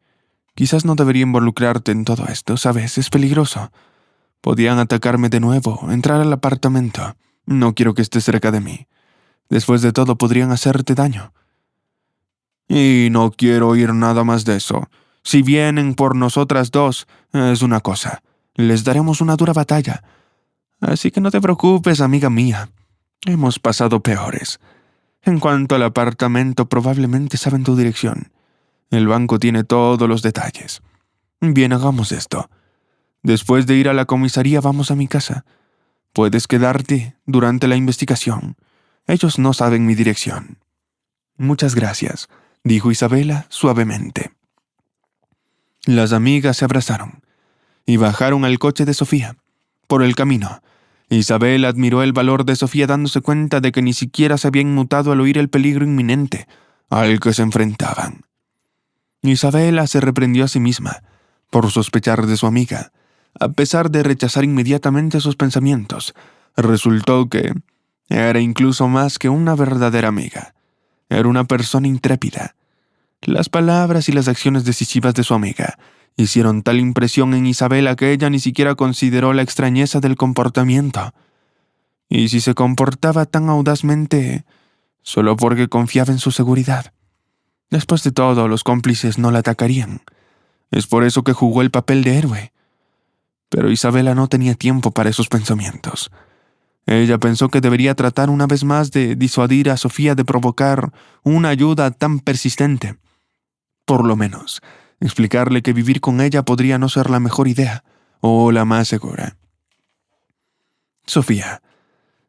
Quizás no debería involucrarte en todo esto, ¿sabes? Es peligroso. Podían atacarme de nuevo, entrar al apartamento. No quiero que estés cerca de mí. Después de todo, podrían hacerte daño. Y no quiero oír nada más de eso. Si vienen por nosotras dos, es una cosa. Les daremos una dura batalla. Así que no te preocupes, amiga mía. Hemos pasado peores. En cuanto al apartamento, probablemente saben tu dirección. El banco tiene todos los detalles. Bien, hagamos esto. Después de ir a la comisaría vamos a mi casa. Puedes quedarte durante la investigación. Ellos no saben mi dirección. Muchas gracias, dijo Isabela suavemente. Las amigas se abrazaron y bajaron al coche de Sofía. Por el camino, Isabel admiró el valor de Sofía dándose cuenta de que ni siquiera se había inmutado al oír el peligro inminente al que se enfrentaban. Isabela se reprendió a sí misma por sospechar de su amiga. A pesar de rechazar inmediatamente sus pensamientos, resultó que era incluso más que una verdadera amiga. Era una persona intrépida. Las palabras y las acciones decisivas de su amiga hicieron tal impresión en Isabela que ella ni siquiera consideró la extrañeza del comportamiento. Y si se comportaba tan audazmente, solo porque confiaba en su seguridad. Después de todo, los cómplices no la atacarían. Es por eso que jugó el papel de héroe. Pero Isabela no tenía tiempo para esos pensamientos. Ella pensó que debería tratar una vez más de disuadir a Sofía de provocar una ayuda tan persistente. Por lo menos, explicarle que vivir con ella podría no ser la mejor idea o la más segura. Sofía,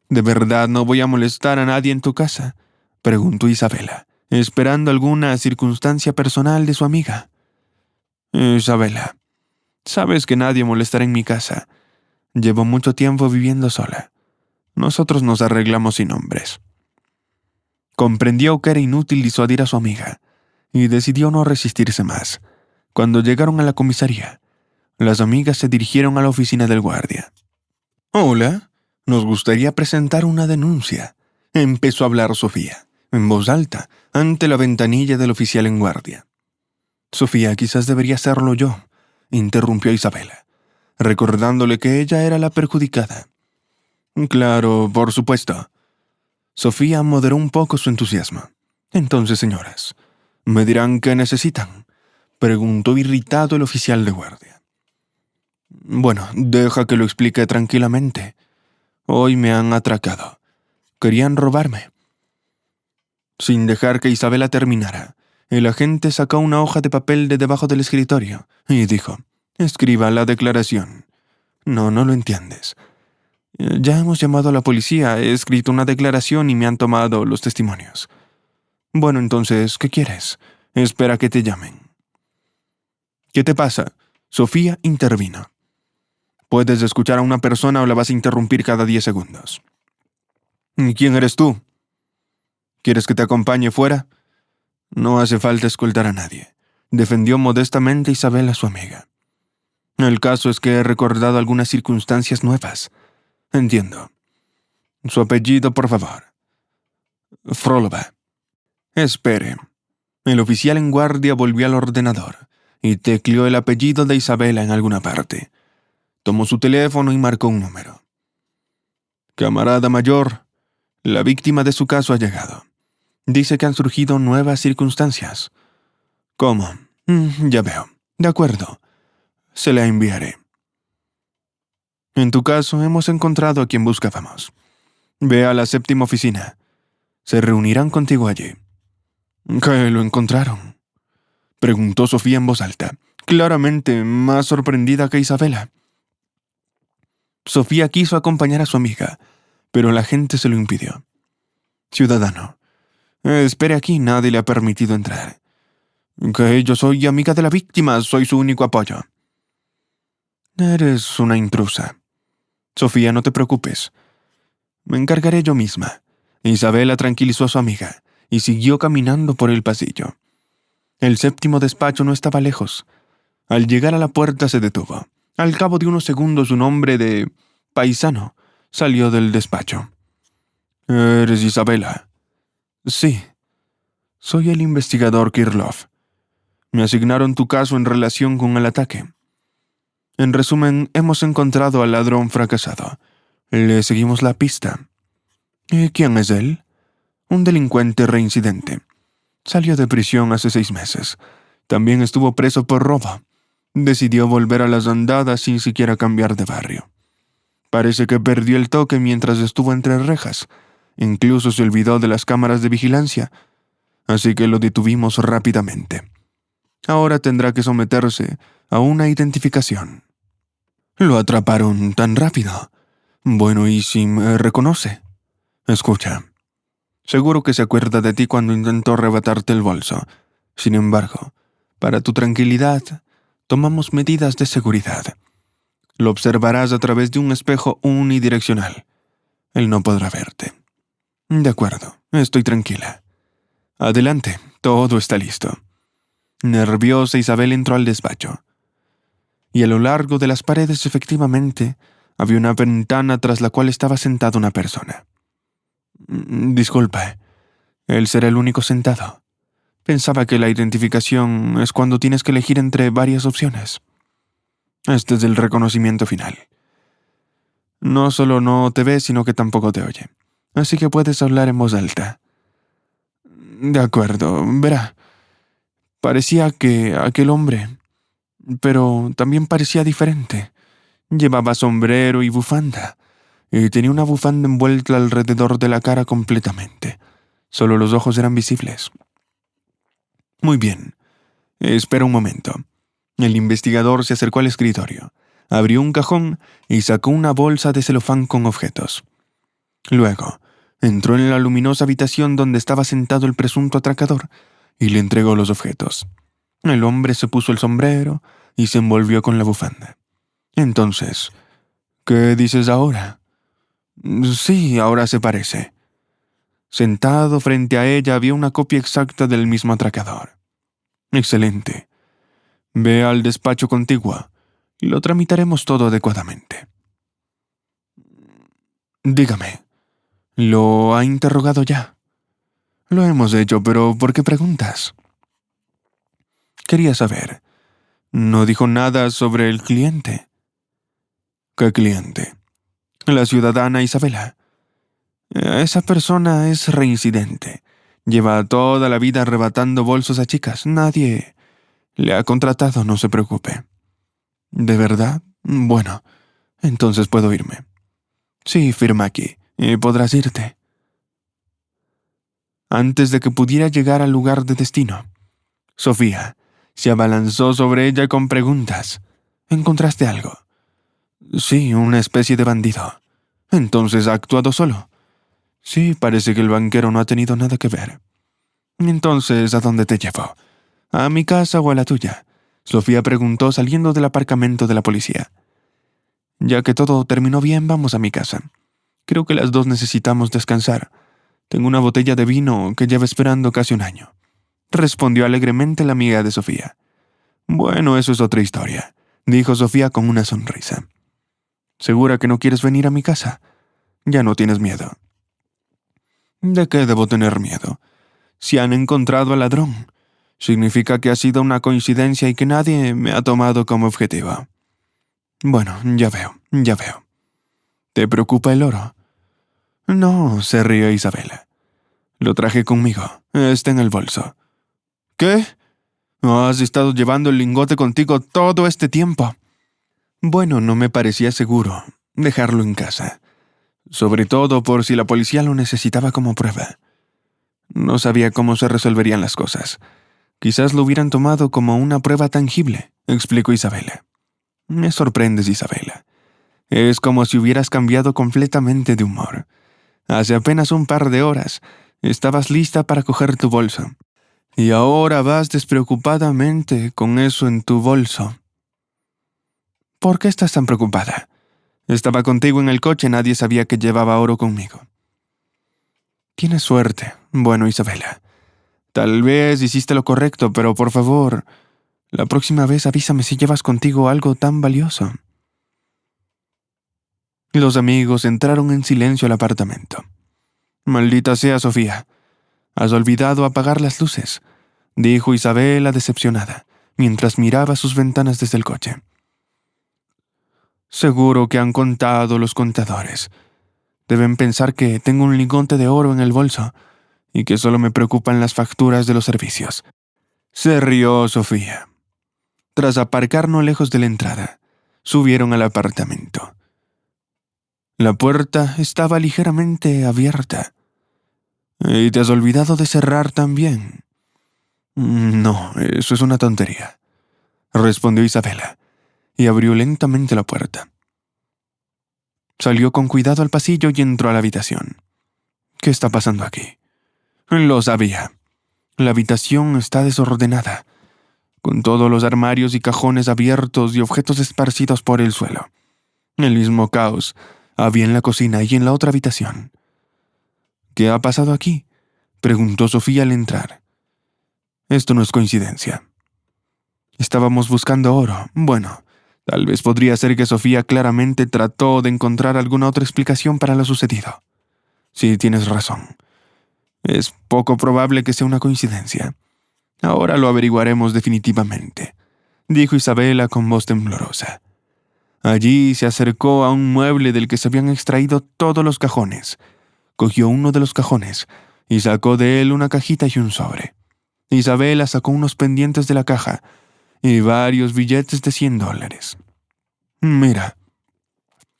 ¿de verdad no voy a molestar a nadie en tu casa?, preguntó Isabela, esperando alguna circunstancia personal de su amiga. Isabela, sabes que nadie molestará en mi casa. Llevo mucho tiempo viviendo sola. Nosotros nos arreglamos sin hombres. Comprendió que era inútil disuadir a su amiga y decidió no resistirse más. Cuando llegaron a la comisaría, las amigas se dirigieron a la oficina del guardia. «Hola, nos gustaría presentar una denuncia», empezó a hablar Sofía, en voz alta, ante la ventanilla del oficial en guardia. «Sofía, quizás debería hacerlo yo», interrumpió Isabela, recordándole que ella era la perjudicada. «Claro, por supuesto». Sofía moderó un poco su entusiasmo. «Entonces, señoras, ¿me dirán qué necesitan?», preguntó irritado el oficial de guardia. «Bueno, deja que lo explique tranquilamente. Hoy me han atracado. Querían robarme». Sin dejar que Isabela terminara, el agente sacó una hoja de papel de debajo del escritorio y dijo: «Escriba la declaración». No lo entiendes. Ya hemos llamado a la policía, he escrito una declaración y me han tomado los testimonios. Bueno, entonces, ¿qué quieres? Espera que te llamen. ¿Qué te pasa? Sofía intervino. Puedes escuchar a una persona o la vas a interrumpir cada 10 segundos. ¿Quién eres tú? ¿Quieres que te acompañe fuera? No hace falta escoltar a nadie, defendió modestamente Isabel a su amiga. El caso es que he recordado algunas circunstancias nuevas. Entiendo. Su apellido, por favor. Frolova. Espere. El oficial en guardia volvió al ordenador y tecleó el apellido de Isabela en alguna parte. Tomó su teléfono y marcó un número. Camarada mayor, la víctima de su caso ha llegado. Dice que han surgido nuevas circunstancias. ¿Cómo? Ya veo. De acuerdo. Se la enviaré. En tu caso, hemos encontrado a quien buscábamos. Ve a la 7ª oficina. Se reunirán contigo allí. ¿Qué lo encontraron?, preguntó Sofía en voz alta, claramente más sorprendida que Isabela. Sofía quiso acompañar a su amiga, pero la gente se lo impidió. Ciudadano, espere aquí, nadie le ha permitido entrar. Que yo soy amiga de la víctima, soy su único apoyo. Eres una intrusa. Sofía, no te preocupes. Me encargaré yo misma. Isabela tranquilizó a su amiga y siguió caminando por el pasillo. El 7º despacho no estaba lejos. Al llegar a la puerta se detuvo. Al cabo de unos segundos un hombre de paisano salió del despacho. ¿Eres Isabela? Sí. Soy el investigador Kirloff. Me asignaron tu caso en relación con el ataque. En resumen, hemos encontrado al ladrón fracasado. Le seguimos la pista. ¿Y quién es él? Un delincuente reincidente. Salió de prisión hace 6 meses. También estuvo preso por robo. Decidió volver a las andadas sin siquiera cambiar de barrio. Parece que perdió el toque mientras estuvo entre rejas. Incluso se olvidó de las cámaras de vigilancia. Así que lo detuvimos rápidamente. Ahora tendrá que someterse a una identificación. Lo atraparon tan rápido. Bueno, ¿y si me reconoce? Escucha. Seguro que se acuerda de ti cuando intentó arrebatarte el bolso. Sin embargo, para tu tranquilidad, tomamos medidas de seguridad. Lo observarás a través de un espejo unidireccional. Él no podrá verte. De acuerdo, estoy tranquila. Adelante, todo está listo. Nerviosa, Isabel entró al despacho. Y a lo largo de las paredes, efectivamente, había una ventana tras la cual estaba sentada una persona. Disculpe, él será el único sentado. Pensaba que la identificación es cuando tienes que elegir entre varias opciones. Este es el reconocimiento final. No solo no te ve, sino que tampoco te oye. Así que puedes hablar en voz alta. De acuerdo, verá. Parecía que aquel hombre, pero también parecía diferente. Llevaba sombrero y bufanda, y tenía una bufanda envuelta alrededor de la cara completamente. Solo los ojos eran visibles. Muy bien. Espera un momento. El investigador se acercó al escritorio, abrió un cajón y sacó una bolsa de celofán con objetos. Luego, entró en la luminosa habitación donde estaba sentado el presunto atracador y le entregó los objetos. El hombre se puso el sombrero y se envolvió con la bufanda. Entonces, ¿qué dices ahora? Sí, ahora se parece. Sentado frente a ella había una copia exacta del mismo atracador. Excelente. Ve al despacho contiguo y lo tramitaremos todo adecuadamente. Dígame, ¿lo ha interrogado ya? Lo hemos hecho, pero ¿por qué preguntas? Quería saber. No dijo nada sobre el cliente. ¿Qué cliente? La ciudadana Isabela. Esa persona es reincidente. Lleva toda la vida arrebatando bolsos a chicas. Nadie le ha contratado, no se preocupe. ¿De verdad? Bueno, entonces puedo irme. Sí, firma aquí, y podrás irte. Antes de que pudiera llegar al lugar de destino, Sofía se abalanzó sobre ella con preguntas. ¿Encontraste algo? Sí, una especie de bandido. Entonces ha actuado solo. Sí, parece que el banquero no ha tenido nada que ver. Entonces, ¿a dónde te llevo? ¿A mi casa o a la tuya? Sofía preguntó saliendo del aparcamiento de la policía. Ya que todo terminó bien, vamos a mi casa. Creo que las dos necesitamos descansar. Tengo una botella de vino que lleva esperando casi un año. Respondió alegremente la amiga de Sofía. Bueno, eso es otra historia, dijo Sofía con una sonrisa. ¿Segura que no quieres venir a mi casa? Ya no tienes miedo. ¿De qué debo tener miedo? Si han encontrado al ladrón, significa que ha sido una coincidencia y que nadie me ha tomado como objetivo. Bueno, ya veo. ¿Te preocupa el oro? No, se rió Isabela. Lo traje conmigo. Está en el bolso. ¿Qué? ¿Has estado llevando el lingote contigo todo este tiempo? Bueno, no me parecía seguro dejarlo en casa. Sobre todo por si la policía lo necesitaba como prueba. No sabía cómo se resolverían las cosas. Quizás lo hubieran tomado como una prueba tangible, explicó Isabela. Me sorprendes, Isabela. Es como si hubieras cambiado completamente de humor. Hace apenas un par de horas estabas lista para coger tu bolso. Y ahora vas despreocupadamente con eso en tu bolso. ¿Por qué estás tan preocupada? Estaba contigo en el coche, nadie sabía que llevaba oro conmigo. Tienes suerte. Bueno, Isabela, tal vez hiciste lo correcto, pero por favor, la próxima vez avísame si llevas contigo algo tan valioso. Los amigos entraron en silencio al apartamento. Maldita sea, Sofía. Has olvidado apagar las luces, dijo Isabela decepcionada, mientras miraba sus ventanas desde el coche. Seguro que han contado los contadores. Deben pensar que tengo un lingote de oro en el bolso y que solo me preocupan las facturas de los servicios. Se rió Sofía. Tras aparcar no lejos de la entrada, subieron al apartamento. La puerta estaba ligeramente abierta. ¿Y te has olvidado de cerrar también? No, eso es una tontería, respondió Isabela, y abrió lentamente la puerta. Salió con cuidado al pasillo y entró a la habitación. ¿Qué está pasando aquí? Lo sabía. La habitación está desordenada, con todos los armarios y cajones abiertos y objetos esparcidos por el suelo. El mismo caos había en la cocina y en la otra habitación. ¿Qué ha pasado aquí?, preguntó Sofía al entrar. Esto no es coincidencia. Estábamos buscando oro. Bueno, tal vez podría ser que Sofía claramente trató de encontrar alguna otra explicación para lo sucedido. Sí, tienes razón. Es poco probable que sea una coincidencia. Ahora lo averiguaremos definitivamente, dijo Isabela con voz temblorosa. Allí se acercó a un mueble del que se habían extraído todos los cajones. Cogió uno de los cajones y sacó de él una cajita y un sobre. Isabela sacó unos pendientes de la caja y varios billetes de $100. Mira,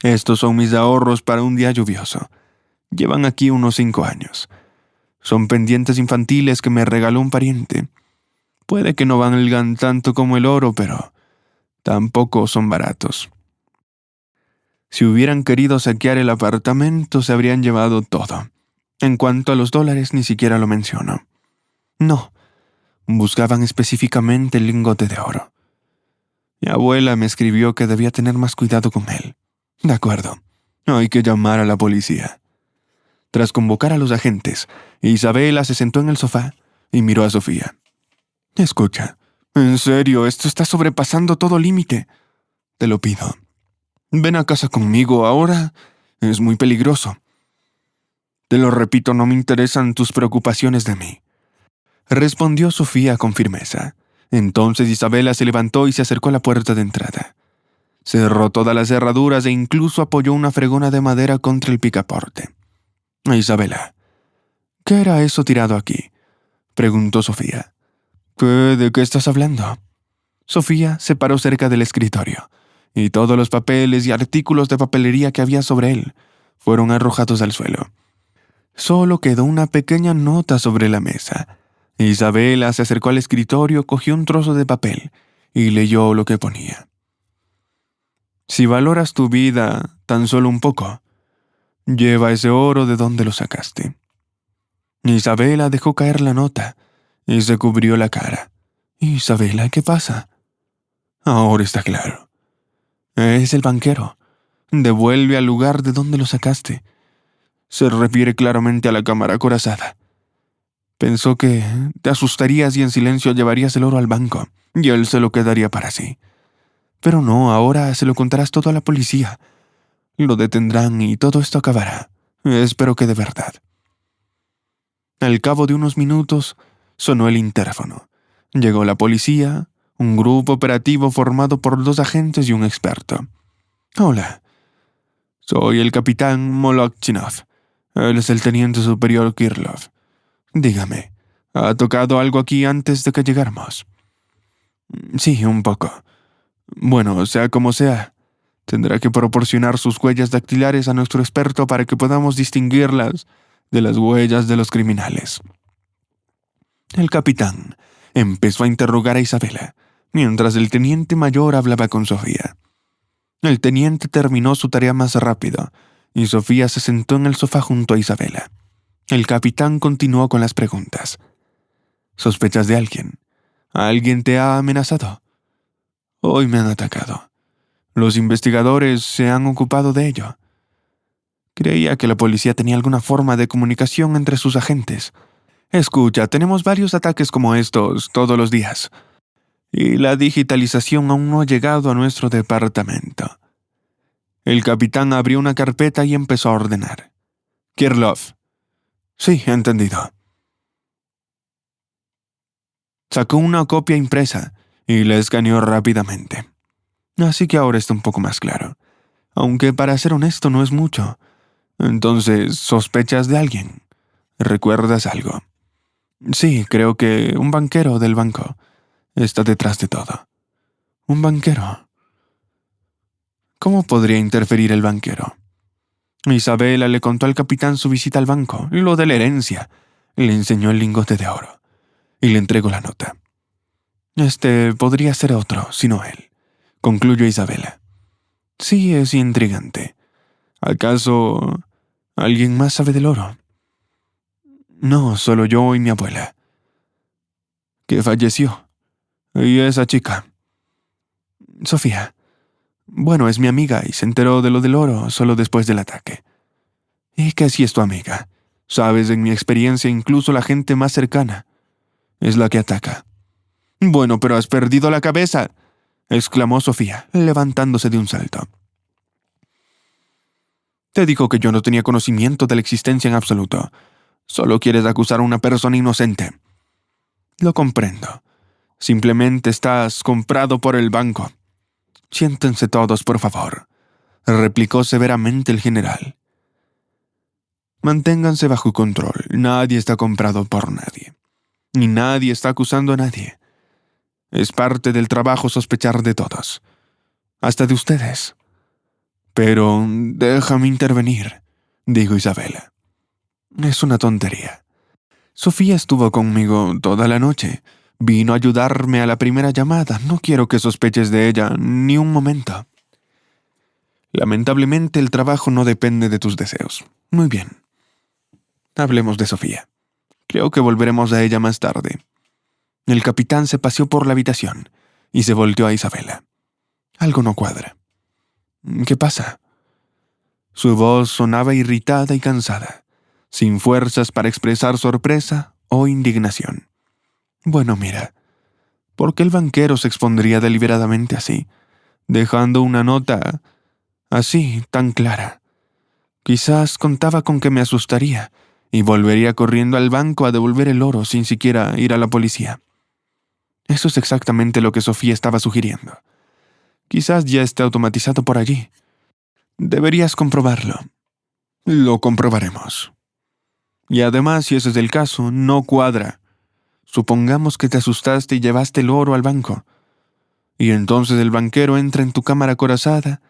estos son mis ahorros para un día lluvioso. Llevan aquí unos 5 años. Son pendientes infantiles que me regaló un pariente. Puede que no valgan tanto como el oro, pero tampoco son baratos. Si hubieran querido saquear el apartamento, se habrían llevado todo. En cuanto a los $, ni siquiera lo menciono. No, buscaban específicamente el lingote de oro. Mi abuela me escribió que debía tener más cuidado con él. De acuerdo, hay que llamar a la policía. Tras convocar a los agentes, Isabela se sentó en el sofá y miró a Sofía. Escucha, en serio, esto está sobrepasando todo límite. Te lo pido. Ven a casa conmigo ahora. Es muy peligroso. Te lo repito, no me interesan tus preocupaciones de mí. Respondió Sofía con firmeza. Entonces Isabela se levantó y se acercó a la puerta de entrada. Cerró todas las cerraduras e incluso apoyó una fregona de madera contra el picaporte. Isabela, ¿qué era eso tirado aquí?, preguntó Sofía. ¿De qué estás hablando? Sofía se paró cerca del escritorio, y todos los papeles y artículos de papelería que había sobre él fueron arrojados al suelo. Solo quedó una pequeña nota sobre la mesa. Isabela se acercó al escritorio, cogió un trozo de papel y leyó lo que ponía. Si valoras tu vida tan solo un poco, lleva ese oro de donde lo sacaste. Isabela dejó caer la nota y se cubrió la cara. Isabela, ¿qué pasa? Ahora está claro. Es el banquero. Devuelve al lugar de donde lo sacaste. Se refiere claramente a la cámara acorazada. Pensó que te asustarías y en silencio llevarías el oro al banco, y él se lo quedaría para sí. Pero no, ahora se lo contarás todo a la policía. Lo detendrán y todo esto acabará. Espero que de verdad. Al cabo de unos minutos, sonó el interfono. Llegó la policía, un grupo operativo formado por 2 agentes y un experto. Hola, soy el capitán Molotchinov. Él es el teniente superior Kirlov. Dígame, ¿ha tocado algo aquí antes de que llegáramos? Sí, un poco. Bueno, sea como sea, tendrá que proporcionar sus huellas dactilares a nuestro experto para que podamos distinguirlas de las huellas de los criminales. El capitán empezó a interrogar a Isabela, mientras el teniente mayor hablaba con Sofía. El teniente terminó su tarea más rápido, y Sofía se sentó en el sofá junto a Isabela. El capitán continuó con las preguntas. ¿Sospechas de alguien? ¿Alguien te ha amenazado? Hoy me han atacado. Los investigadores se han ocupado de ello. Creía que la policía tenía alguna forma de comunicación entre sus agentes. Escucha, tenemos varios ataques como estos todos los días. Y la digitalización aún no ha llegado a nuestro departamento. El capitán abrió una carpeta y empezó a ordenar. Kirlov. Sí, entendido. Sacó una copia impresa y la escaneó rápidamente. Así que ahora está un poco más claro. Aunque para ser honesto no es mucho. Entonces, ¿sospechas de alguien? ¿Recuerdas algo? Sí, creo que un banquero del banco está detrás de todo. ¿Un banquero? ¿Cómo podría interferir el banquero? Isabela le contó al capitán su visita al banco, lo de la herencia. Le enseñó el lingote de oro y le entregó la nota. Podría ser otro, sino él, concluyó Isabela. Sí, es intrigante. ¿Acaso alguien más sabe del oro? No, solo yo y mi abuela, que falleció. Y esa chica, Sofía. Bueno, es mi amiga y se enteró de lo del oro solo después del ataque. ¿Y que si es tu amiga? Sabes, en mi experiencia, incluso la gente más cercana es la que ataca. Bueno, pero has perdido la cabeza, exclamó Sofía, levantándose de un salto. Te digo que yo no tenía conocimiento de la existencia en absoluto. Solo quieres acusar a una persona inocente. Lo comprendo. Simplemente estás comprado por el banco. Siéntense todos, por favor, replicó severamente el general. Manténganse bajo control. Nadie está comprado por nadie. Y nadie está acusando a nadie. Es parte del trabajo sospechar de todos. Hasta de ustedes. Pero déjame intervenir, dijo Isabela. Es una tontería. Sofía estuvo conmigo toda la noche. Vino a ayudarme a la primera llamada. No quiero que sospeches de ella ni un momento. Lamentablemente el trabajo no depende de tus deseos. Muy bien. Hablemos de Sofía. Creo que volveremos a ella más tarde. El capitán se paseó por la habitación y se volteó a Isabela. Algo no cuadra. ¿Qué pasa? Su voz sonaba irritada y cansada, sin fuerzas para expresar sorpresa o indignación. Bueno, mira, ¿por qué el banquero se expondría deliberadamente así, dejando una nota así tan clara? Quizás contaba con que me asustaría y volvería corriendo al banco a devolver el oro sin siquiera ir a la policía. Eso es exactamente lo que Sofía estaba sugiriendo. Quizás ya esté automatizado por allí. Deberías comprobarlo. Lo comprobaremos. Y además, si ese es el caso, no cuadra. Supongamos que te asustaste y llevaste el oro al banco. Y entonces el banquero entra en tu cámara acorazada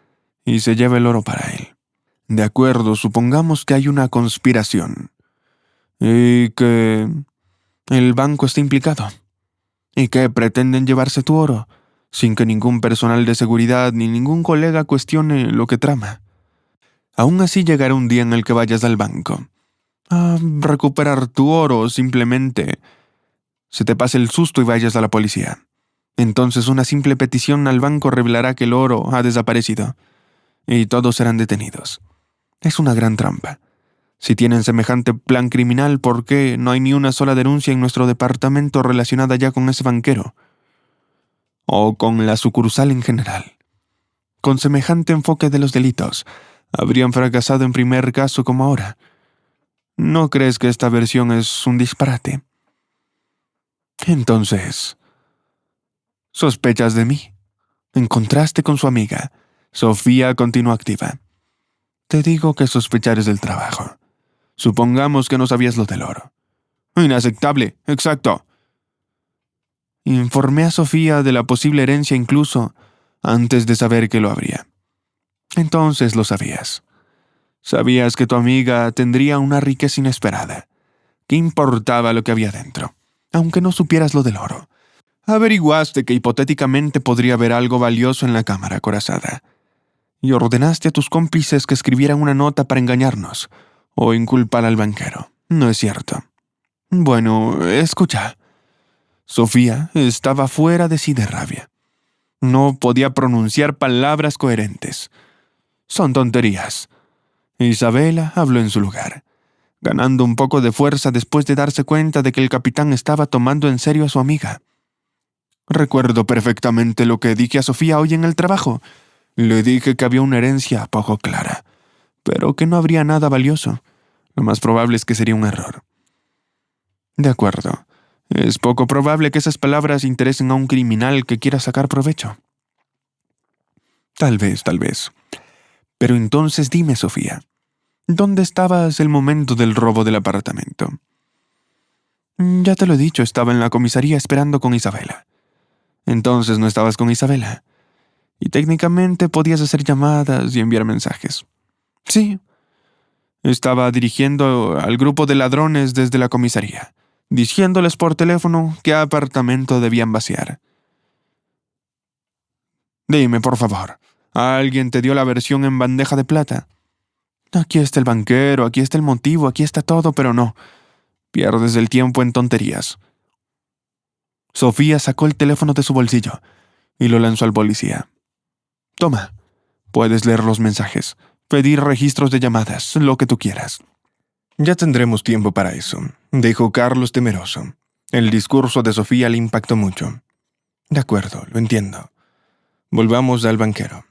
y se lleva el oro para él. De acuerdo, supongamos que hay una conspiración. Y que el banco está implicado. Y que pretenden llevarse tu oro, sin que ningún personal de seguridad ni ningún colega cuestione lo que trama. Aún así llegará un día en el que vayas al banco a recuperar tu oro o simplemente se te pase el susto y vayas a la policía. Entonces una simple petición al banco revelará que el oro ha desaparecido y todos serán detenidos. Es una gran trampa. Si tienen semejante plan criminal, ¿por qué no hay ni una sola denuncia en nuestro departamento relacionada ya con ese banquero? O con la sucursal en general. Con semejante enfoque de los delitos, habrían fracasado en primer caso como ahora. ¿No crees que esta versión es un disparate? Entonces, ¿sospechas de mí? En contraste con su amiga, Sofía continuó activa. Te digo que sospechar es del trabajo. Supongamos que no sabías lo del oro. Inaceptable, exacto. Informé a Sofía de la posible herencia incluso antes de saber que lo habría. Entonces lo sabías. Sabías que tu amiga tendría una riqueza inesperada. ¿Qué importaba lo que había dentro? Aunque no supieras lo del oro. Averiguaste que hipotéticamente podría haber algo valioso en la cámara acorazada. Y ordenaste a tus cómplices que escribieran una nota para engañarnos o inculpar al banquero. ¿No es cierto? Bueno, escucha. Sofía estaba fuera de sí de rabia. No podía pronunciar palabras coherentes. Son tonterías. Isabela habló en su lugar, ganando un poco de fuerza después de darse cuenta de que el capitán estaba tomando en serio a su amiga. Recuerdo perfectamente lo que dije a Sofía hoy en el trabajo. Le dije que había una herencia poco clara, pero que no habría nada valioso. Lo más probable es que sería un error. De acuerdo. Es poco probable que esas palabras interesen a un criminal que quiera sacar provecho. Tal vez. Pero entonces dime, Sofía, ¿dónde estabas el momento del robo del apartamento? Ya te lo he dicho, estaba en la comisaría esperando con Isabela. Entonces no estabas con Isabela. Y técnicamente podías hacer llamadas y enviar mensajes. Sí. Estaba dirigiendo al grupo de ladrones desde la comisaría, diciéndoles por teléfono qué apartamento debían vaciar. Dime, por favor, ¿alguien te dio la versión en bandeja de plata? Aquí está el banquero, aquí está el motivo, aquí está todo, pero no. Pierdes el tiempo en tonterías. Sofía sacó el teléfono de su bolsillo y lo lanzó al policía. Toma, puedes leer los mensajes, pedir registros de llamadas, lo que tú quieras. Ya tendremos tiempo para eso, dijo Carlos temeroso. El discurso de Sofía le impactó mucho. De acuerdo, lo entiendo. Volvamos al banquero.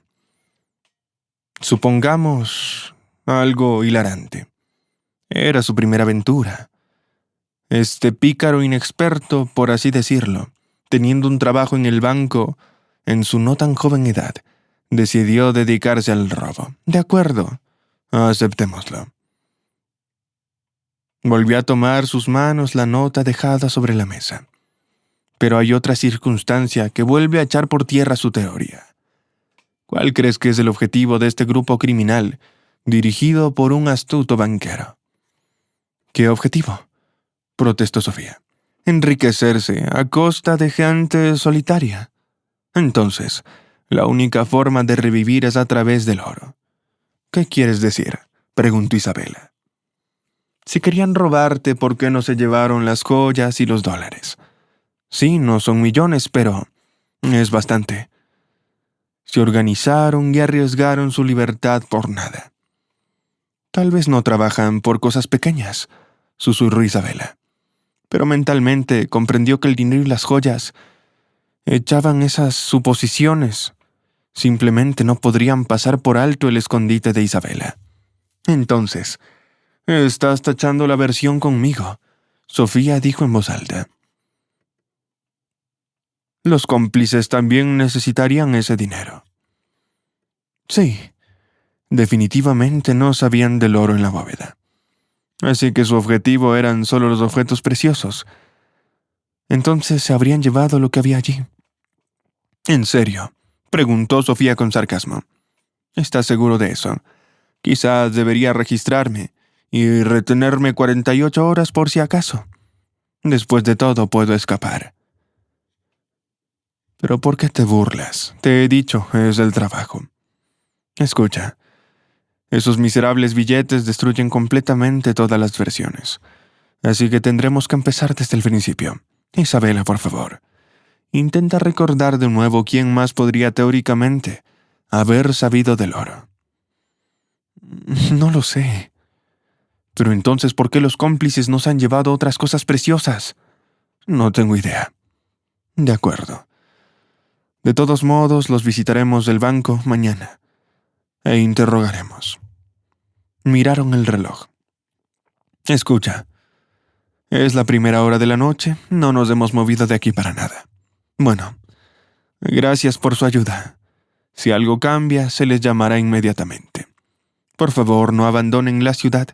Supongamos algo hilarante. Era su primera aventura. Este pícaro inexperto, por así decirlo, teniendo un trabajo en el banco en su no tan joven edad, decidió dedicarse al robo. De acuerdo, aceptémoslo. Volvió a tomar sus manos la nota dejada sobre la mesa. Pero hay otra circunstancia que vuelve a echar por tierra su teoría. ¿Cuál crees que es el objetivo de este grupo criminal dirigido por un astuto banquero? ¿Qué objetivo?, protestó Sofía. Enriquecerse a costa de gente solitaria. Entonces, la única forma de revivir es a través del oro. ¿Qué quieres decir?, preguntó Isabela. Si querían robarte, ¿por qué no se llevaron las joyas y los dólares? Sí, no son millones, pero es bastante. Se organizaron y arriesgaron su libertad por nada. Tal vez no trabajan por cosas pequeñas, susurró Isabela. Pero mentalmente comprendió que el dinero y las joyas echaban esas suposiciones. Simplemente no podrían pasar por alto el escondite de Isabela. Entonces, estás tachando la versión conmigo, Sofía dijo en voz alta. Los cómplices también necesitarían ese dinero. Sí, definitivamente no sabían del oro en la bóveda. Así que su objetivo eran solo los objetos preciosos. Entonces se habrían llevado lo que había allí. ¿En serio?, preguntó Sofía con sarcasmo. ¿Estás seguro de eso? Quizás debería registrarme y retenerme 48 horas por si acaso. Después de todo puedo escapar. ¿Pero por qué te burlas? Te he dicho, es el trabajo. Escucha, esos miserables billetes destruyen completamente todas las versiones. Así que tendremos que empezar desde el principio. Isabela, por favor, intenta recordar de nuevo quién más podría teóricamente haber sabido del oro. No lo sé. Pero entonces, ¿por qué los cómplices nos han llevado otras cosas preciosas? No tengo idea. De acuerdo. De todos modos, los visitaremos del banco mañana e interrogaremos. Miraron el reloj. Escucha, es la primera hora de la noche, no nos hemos movido de aquí para nada. Bueno, gracias por su ayuda. Si algo cambia, se les llamará inmediatamente. Por favor, no abandonen la ciudad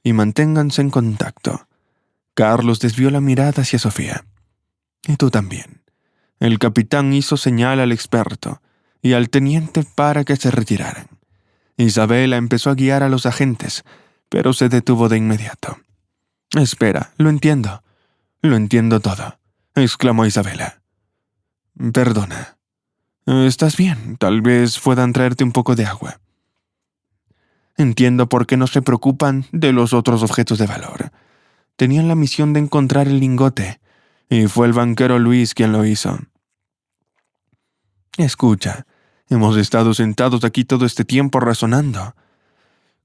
y manténganse en contacto. Carlos desvió la mirada hacia Sofía. Y tú también. El capitán hizo señal al experto y al teniente para que se retiraran. Isabela empezó a guiar a los agentes, pero se detuvo de inmediato. «Espera, lo entiendo todo», exclamó Isabela. «Perdona. ¿Estás bien? Tal vez puedan traerte un poco de agua». Entiendo por qué no se preocupan de los otros objetos de valor. Tenían la misión de encontrar el lingote, y fue el banquero Luis quien lo hizo. Escucha, hemos estado sentados aquí todo este tiempo razonando,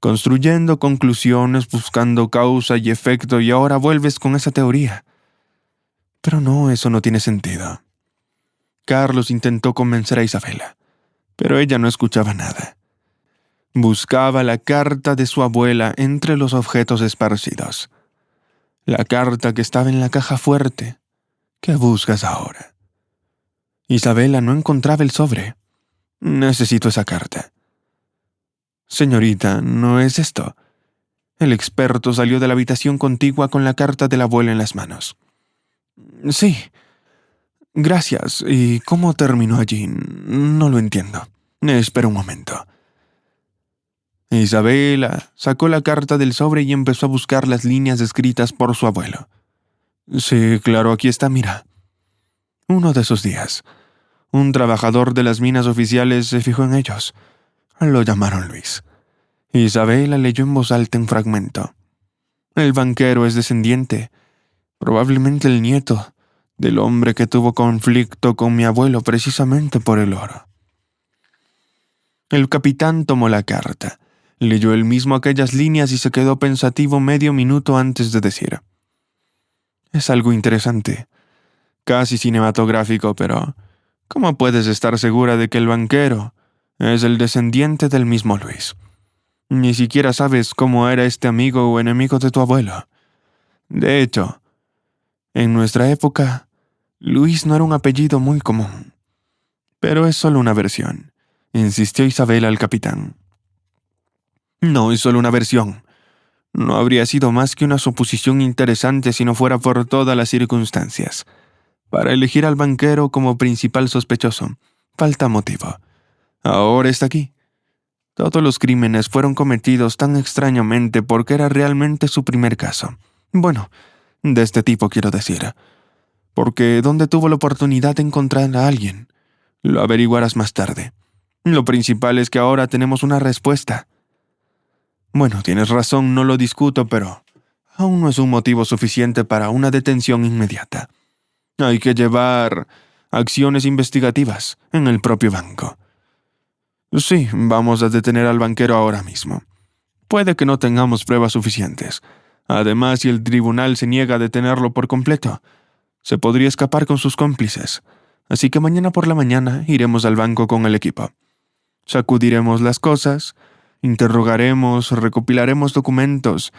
construyendo conclusiones, buscando causa y efecto, y ahora vuelves con esa teoría. Pero no, eso no tiene sentido. Carlos intentó convencer a Isabela, pero ella no escuchaba nada. Buscaba la carta de su abuela entre los objetos esparcidos. La carta que estaba en la caja fuerte. ¿Qué buscas ahora? Isabela no encontraba el sobre. Necesito esa carta. Señorita, ¿no es esto? El experto salió de la habitación contigua con la carta de la abuela en las manos. Sí. Gracias. ¿Y cómo terminó allí? No lo entiendo. Espera un momento. Isabela sacó la carta del sobre y empezó a buscar las líneas escritas por su abuelo. Sí, claro, aquí está, mira. Uno de esos días, Un trabajador de las minas oficiales se fijó en ellos. Lo llamaron Luis. Isabela leyó en voz alta un fragmento. El banquero es descendiente, probablemente el nieto, del hombre que tuvo conflicto con mi abuelo precisamente por el oro. El capitán tomó la carta, leyó él mismo aquellas líneas y se quedó pensativo medio minuto antes de decir: es algo interesante, casi cinematográfico, pero ¿cómo puedes estar segura de que el banquero es el descendiente del mismo Luis? Ni siquiera sabes cómo era este amigo o enemigo de tu abuelo. De hecho, en nuestra época, Luis no era un apellido muy común. Pero es solo una versión, insistió Isabela al capitán. No es solo una versión. No habría sido más que una suposición interesante si no fuera por todas las circunstancias. Para elegir al banquero como principal sospechoso, falta motivo. Ahora está aquí. Todos los crímenes fueron cometidos tan extrañamente porque era realmente su primer caso. Bueno, de este tipo quiero decir. Porque ¿dónde tuvo la oportunidad de encontrar a alguien? Lo averiguarás más tarde. Lo principal es que ahora tenemos una respuesta. Bueno, tienes razón, no lo discuto, pero aún no es un motivo suficiente para una detención inmediata. Hay que llevar acciones investigativas en el propio banco. Sí, vamos a detener al banquero ahora mismo. Puede que no tengamos pruebas suficientes. Además, si el tribunal se niega a detenerlo por completo, se podría escapar con sus cómplices. Así que mañana por la mañana iremos al banco con el equipo. Sacudiremos las cosas, interrogaremos, recopilaremos documentos,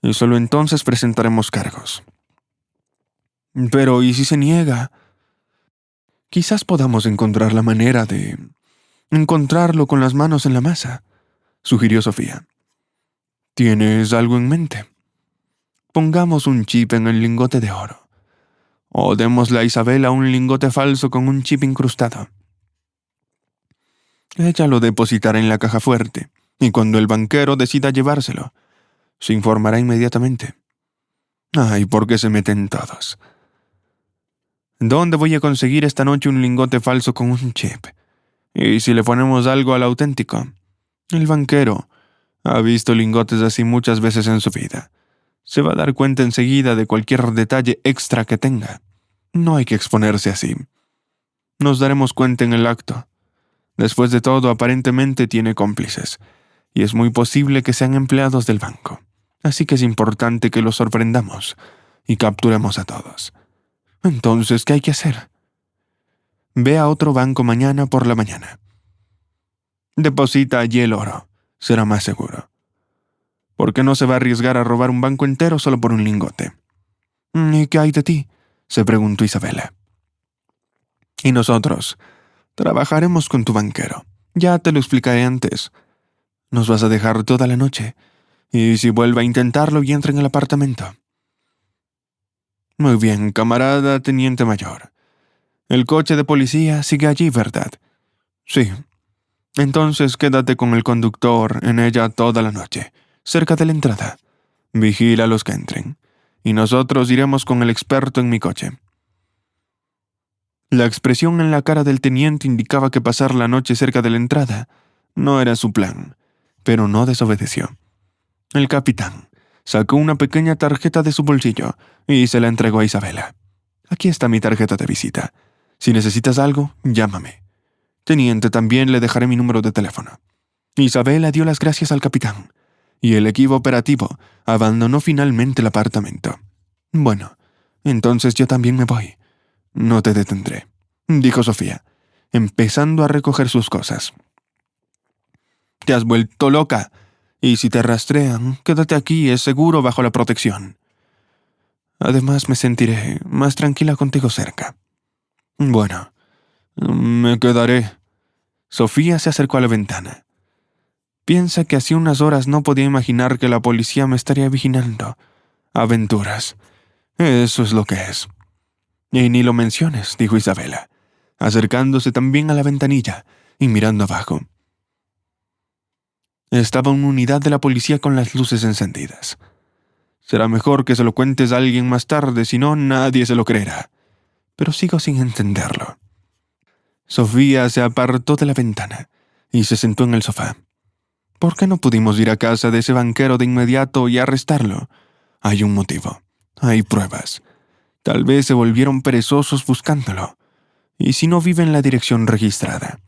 y solo entonces presentaremos cargos. Pero, ¿y si se niega? Quizás podamos encontrar la manera de encontrarlo con las manos en la masa, sugirió Sofía. ¿Tienes algo en mente? Pongamos un chip en el lingote de oro. O démosle a Isabela un lingote falso con un chip incrustado. Ella lo depositará en la caja fuerte, y cuando el banquero decida llevárselo, se informará inmediatamente. Ay, ¿por qué se meten todos? ¿Dónde voy a conseguir esta noche un lingote falso con un chip? ¿Y si le ponemos algo al auténtico? El banquero ha visto lingotes así muchas veces en su vida. Se va a dar cuenta enseguida de cualquier detalle extra que tenga. No hay que exponerse así. Nos daremos cuenta en el acto. Después de todo, aparentemente tiene cómplices, y es muy posible que sean empleados del banco. Así que es importante que los sorprendamos y capturemos a todos. Entonces, ¿qué hay que hacer? Ve a otro banco mañana por la mañana. Deposita allí el oro. Será más seguro. ¿Por qué no se va a arriesgar a robar un banco entero solo por un lingote? ¿Y qué hay de ti?, se preguntó Isabela. Y nosotros trabajaremos con tu banquero. Ya te lo explicaré antes. Nos vas a dejar toda la noche. Y si vuelve a intentarlo y entra en el apartamento. Muy bien, camarada teniente mayor. El coche de policía sigue allí, ¿verdad? Sí. Entonces quédate con el conductor en ella toda la noche, cerca de la entrada. Vigila a los que entren. Y nosotros iremos con el experto en mi coche. La expresión en la cara del teniente indicaba que pasar la noche cerca de la entrada no era su plan, pero no desobedeció. El capitán sacó una pequeña tarjeta de su bolsillo y se la entregó a Isabela. Aquí está mi tarjeta de visita. Si necesitas algo, llámame. Teniente, también le dejaré mi número de teléfono. Isabela dio las gracias al capitán, y el equipo operativo abandonó finalmente el apartamento. Bueno, entonces yo también me voy. No te detendré, dijo Sofía, empezando a recoger sus cosas. Te has vuelto loca, y si te rastrean, quédate aquí, es seguro bajo la protección. Además, me sentiré más tranquila contigo cerca. Bueno, me quedaré. Sofía se acercó a la ventana. Piensa que hacía unas horas no podía imaginar que la policía me estaría vigilando. Aventuras. Eso es lo que es. Y ni lo menciones, dijo Isabela, acercándose también a la ventanilla y mirando abajo. Estaba una unidad de la policía con las luces encendidas. Será mejor que se lo cuentes a alguien más tarde, si no, nadie se lo creerá. Pero sigo sin entenderlo. Sofía se apartó de la ventana y se sentó en el sofá. ¿Por qué no pudimos ir a casa de ese banquero de inmediato y arrestarlo? Hay un motivo. Hay pruebas. Tal vez se volvieron perezosos buscándolo. ¿Y si no vive en la dirección registrada?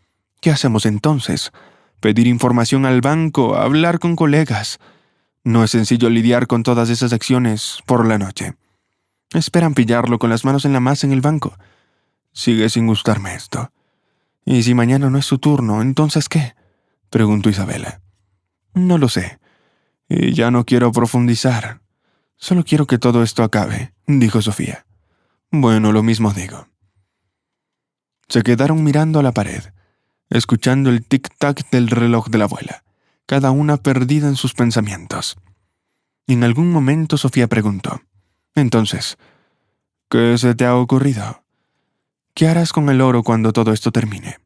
¿Qué hacemos entonces? ¿Pedir información al banco? ¿Hablar con colegas? No es sencillo lidiar con todas esas acciones por la noche. Esperan pillarlo con las manos en la masa en el banco. Sigue sin gustarme esto. ¿Y si mañana no es su turno, entonces qué? Preguntó Isabela. No lo sé. Y ya no quiero profundizar. Solo quiero que todo esto acabe, dijo Sofía. Bueno, lo mismo digo. Se quedaron mirando a la pared, escuchando el tic-tac del reloj de la abuela, cada una perdida en sus pensamientos. En algún momento Sofía preguntó: Entonces, ¿qué se te ha ocurrido? ¿Qué harás con el oro cuando todo esto termine?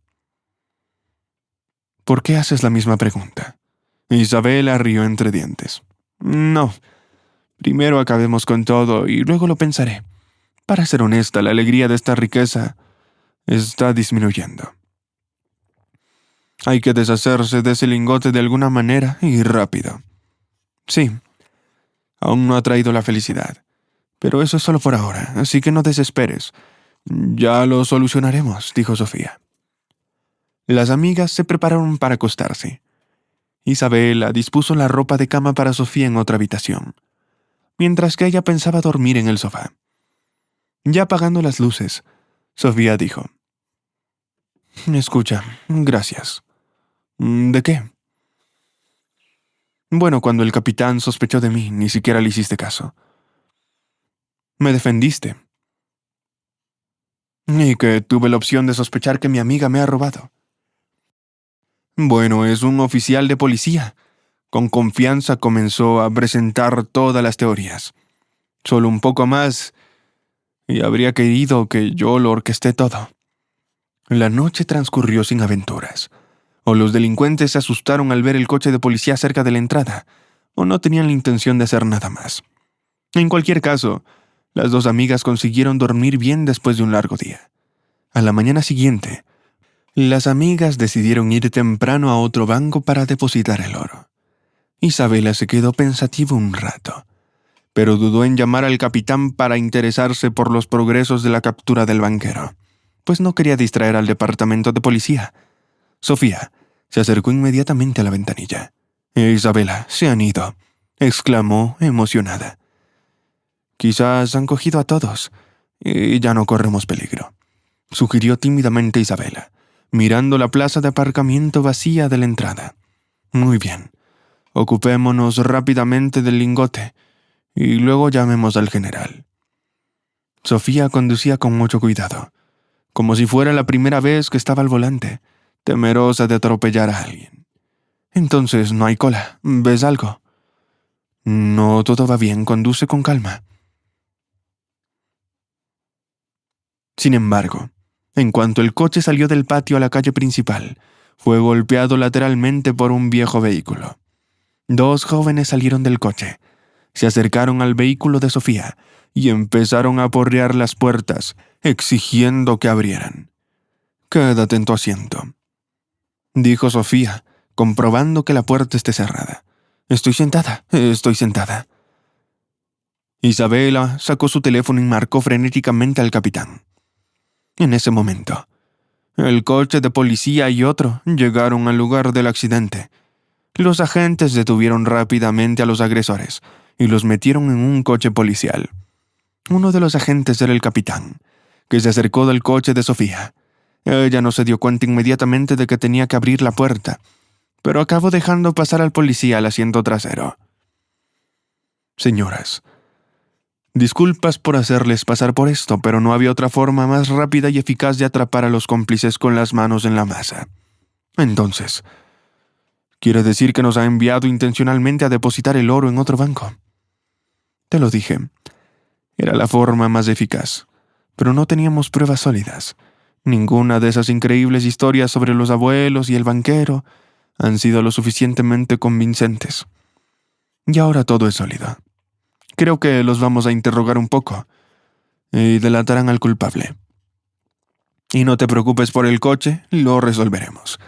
¿Por qué haces la misma pregunta? Isabela rió entre dientes. No, primero acabemos con todo y luego lo pensaré. Para ser honesta, la alegría de esta riqueza está disminuyendo. Hay que deshacerse de ese lingote de alguna manera y rápido. Sí, aún no ha traído la felicidad, pero eso es solo por ahora, así que no desesperes. Ya lo solucionaremos, dijo Sofía. Las amigas se prepararon para acostarse. Isabela dispuso la ropa de cama para Sofía en otra habitación, mientras que ella pensaba dormir en el sofá. Ya apagando las luces, Sofía dijo: Escucha, gracias. ¿De qué? Bueno, cuando el capitán sospechó de mí, ni siquiera le hiciste caso. Me defendiste. Y que tuve la opción de sospechar que mi amiga me ha robado. Bueno, es un oficial de policía. Con confianza comenzó a presentar todas las teorías. Solo un poco más, y habría querido que yo lo orquesté todo. La noche transcurrió sin aventuras. O los delincuentes se asustaron al ver el coche de policía cerca de la entrada, o no tenían la intención de hacer nada más. En cualquier caso, las dos amigas consiguieron dormir bien después de un largo día. A la mañana siguiente, las amigas decidieron ir temprano a otro banco para depositar el oro. Isabela se quedó pensativa un rato, pero dudó en llamar al capitán para interesarse por los progresos de la captura del banquero, pues no quería distraer al departamento de policía. Sofía se acercó inmediatamente a la ventanilla. «Isabela, se han ido», exclamó emocionada. «Quizás han cogido a todos y ya no corremos peligro», sugirió tímidamente Isabela, mirando la plaza de aparcamiento vacía de la entrada. «Muy bien. Ocupémonos rápidamente del lingote y luego llamemos al general». Sofía conducía con mucho cuidado, como si fuera la primera vez que estaba al volante, temerosa de atropellar a alguien. «Entonces no hay cola. ¿Ves algo?» «No, todo va bien. Conduce con calma». Sin embargo, en cuanto el coche salió del patio a la calle principal, fue golpeado lateralmente por un viejo vehículo. Dos jóvenes salieron del coche, se acercaron al vehículo de Sofía y empezaron a aporrear las puertas, exigiendo que abrieran. «Quédate en tu asiento», dijo Sofía, comprobando que la puerta esté cerrada. Estoy sentada. Isabela sacó su teléfono y marcó frenéticamente al capitán. En ese momento, el coche de policía y otro llegaron al lugar del accidente. Los agentes detuvieron rápidamente a los agresores y los metieron en un coche policial. Uno de los agentes era el capitán, que se acercó del coche de Sofía. Ella no se dio cuenta inmediatamente de que tenía que abrir la puerta, pero acabó dejando pasar al policía al asiento trasero. «Señoras, disculpas por hacerles pasar por esto, pero no había otra forma más rápida y eficaz de atrapar a los cómplices con las manos en la masa. Entonces, ¿quiere decir que nos ha enviado intencionalmente a depositar el oro en otro banco?» «Te lo dije. Era la forma más eficaz, pero no teníamos pruebas sólidas. Ninguna de esas increíbles historias sobre los abuelos y el banquero han sido lo suficientemente convincentes. Y ahora todo es sólido. Creo que los vamos a interrogar un poco y delatarán al culpable». Y no te preocupes por el coche, lo resolveremos.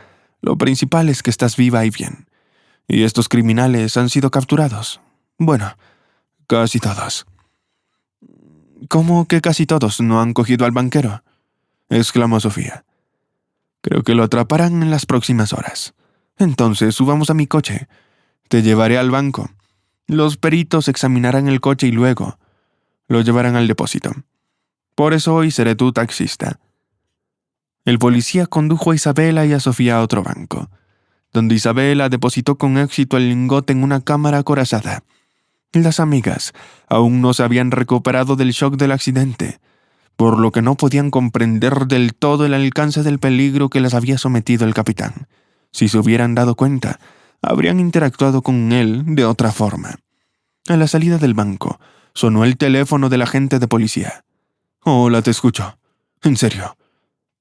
Lo principal es que estás viva y bien. Y estos criminales han sido capturados. Bueno, casi todos. ¿Cómo que casi todos no han cogido al banquero?, exclamó Sofía. Creo que lo atraparán en las próximas horas. Entonces subamos a mi coche. Te llevaré al banco. Los peritos examinarán el coche y luego lo llevarán al depósito. Por eso hoy seré tu taxista. El policía condujo a Isabela y a Sofía a otro banco, donde Isabela depositó con éxito el lingote en una cámara acorazada. Las amigas aún no se habían recuperado del shock del accidente, por lo que no podían comprender del todo el alcance del peligro que las había sometido el capitán. Si se hubieran dado cuenta, habrían interactuado con él de otra forma. A la salida del banco, sonó el teléfono del agente de policía. «Hola, te escucho. En serio.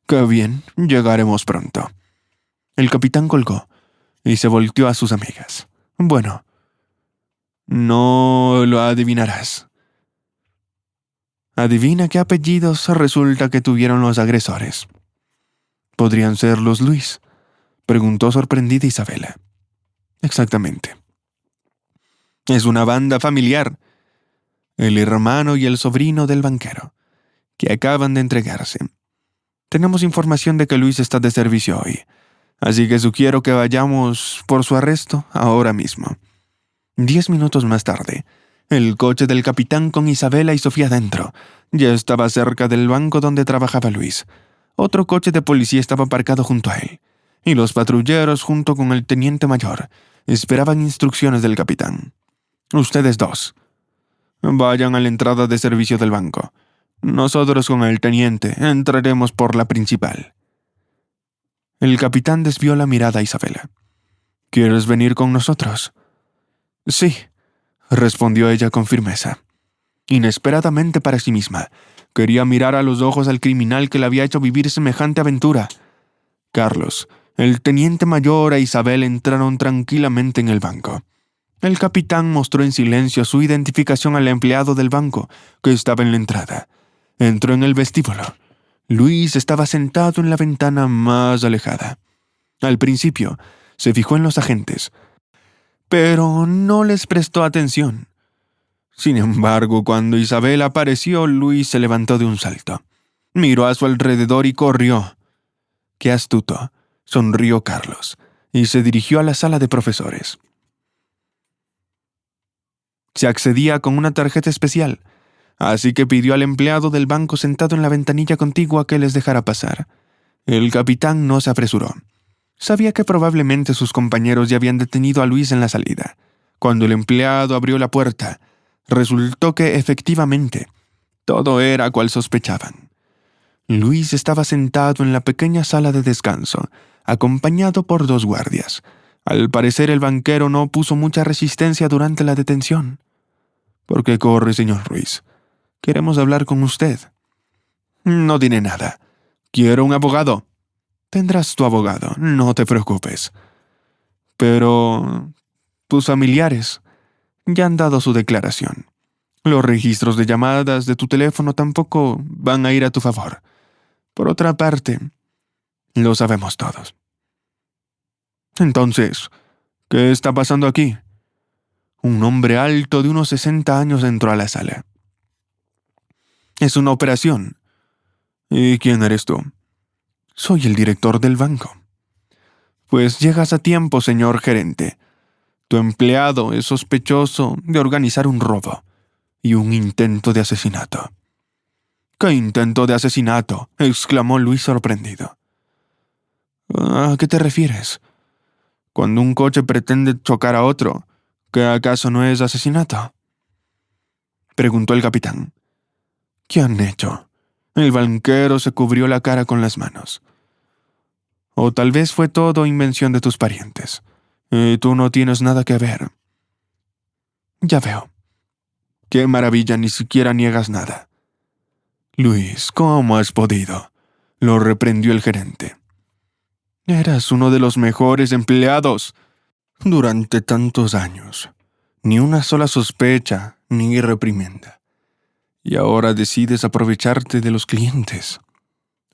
Qué bien, llegaremos pronto». El capitán colgó y se volteó a sus amigas. «Bueno, no lo adivinarás. Adivina qué apellidos resulta que tuvieron los agresores». «¿Podrían ser los Luis?», preguntó sorprendida Isabela. «Exactamente. Es una banda familiar. El hermano y el sobrino del banquero, que acaban de entregarse. Tenemos información de que Luis está de servicio hoy, así que sugiero que vayamos por su arresto ahora mismo». 10 minutos más tarde, el coche del capitán con Isabela y Sofía dentro ya estaba cerca del banco donde trabajaba Luis. Otro coche de policía estaba aparcado junto a él, y los patrulleros, junto con el teniente mayor, esperaban instrucciones del capitán. «Ustedes dos, vayan a la entrada de servicio del banco. Nosotros con el teniente entraremos por la principal». El capitán desvió la mirada a Isabela. «¿Quieres venir con nosotros?» «Sí», respondió ella con firmeza. Inesperadamente para sí misma, quería mirar a los ojos al criminal que le había hecho vivir semejante aventura. Carlos, el teniente mayor e Isabel entraron tranquilamente en el banco. El capitán mostró en silencio su identificación al empleado del banco, que estaba en la entrada. Entró en el vestíbulo. Luis estaba sentado en la ventana más alejada. Al principio, se fijó en los agentes, pero no les prestó atención. Sin embargo, cuando Isabel apareció, Luis se levantó de un salto. Miró a su alrededor y corrió. «Qué astuto», sonrió Carlos, y se dirigió a la sala de profesores. Se accedía con una tarjeta especial, así que pidió al empleado del banco sentado en la ventanilla contigua que les dejara pasar. El capitán no se apresuró. Sabía que probablemente sus compañeros ya habían detenido a Luis en la salida. Cuando el empleado abrió la puerta, resultó que, efectivamente, todo era cual sospechaban. Luis estaba sentado en la pequeña sala de descanso, acompañado por 2 guardias. Al parecer el banquero no puso mucha resistencia durante la detención. «¿Por qué corre, señor Ruiz? Queremos hablar con usted». «No diré nada. Quiero un abogado». «Tendrás tu abogado, no te preocupes». «Pero tus familiares ya han dado su declaración. Los registros de llamadas de tu teléfono tampoco van a ir a tu favor. Por otra parte, lo sabemos todos». «Entonces, ¿qué está pasando aquí?». Un hombre alto de unos 60 años entró a la sala. «Es una operación». «¿Y quién eres tú?». «Soy el director del banco». «Pues llegas a tiempo, señor gerente. Tu empleado es sospechoso de organizar un robo y un intento de asesinato». «¿Qué intento de asesinato?», exclamó Luis sorprendido. «¿A qué te refieres? Cuando un coche pretende chocar a otro, ¿qué acaso no es asesinato?», preguntó el capitán. «¿Qué han hecho?». El banquero se cubrió la cara con las manos. «O tal vez fue todo invención de tus parientes. Y tú no tienes nada que ver». «Ya veo». «Qué maravilla, ni siquiera niegas nada». «Luis, ¿cómo has podido?», lo reprendió el gerente. «Eras uno de los mejores empleados durante tantos años. Ni una sola sospecha ni reprimenda. Y ahora decides aprovecharte de los clientes.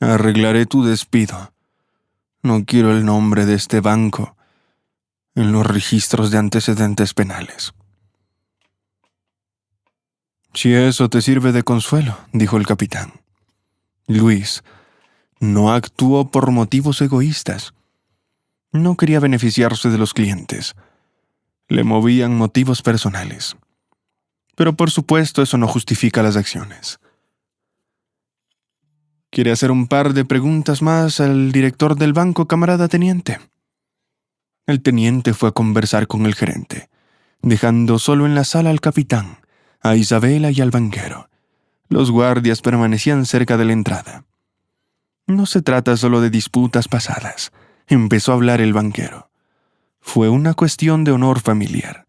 Arreglaré tu despido. No quiero el nombre de este banco en los registros de antecedentes penales. Si eso te sirve de consuelo, dijo el capitán. Luis no actuó por motivos egoístas. No quería beneficiarse de los clientes. Le movían motivos personales. Pero por supuesto eso no justifica las acciones. ¿Quiere hacer un par de preguntas más al director del banco, camarada teniente? El teniente fue a conversar con el gerente, dejando solo en la sala al capitán, a Isabela y al banquero. Los guardias permanecían cerca de la entrada. No se trata solo de disputas pasadas, empezó a hablar el banquero. Fue una cuestión de honor familiar.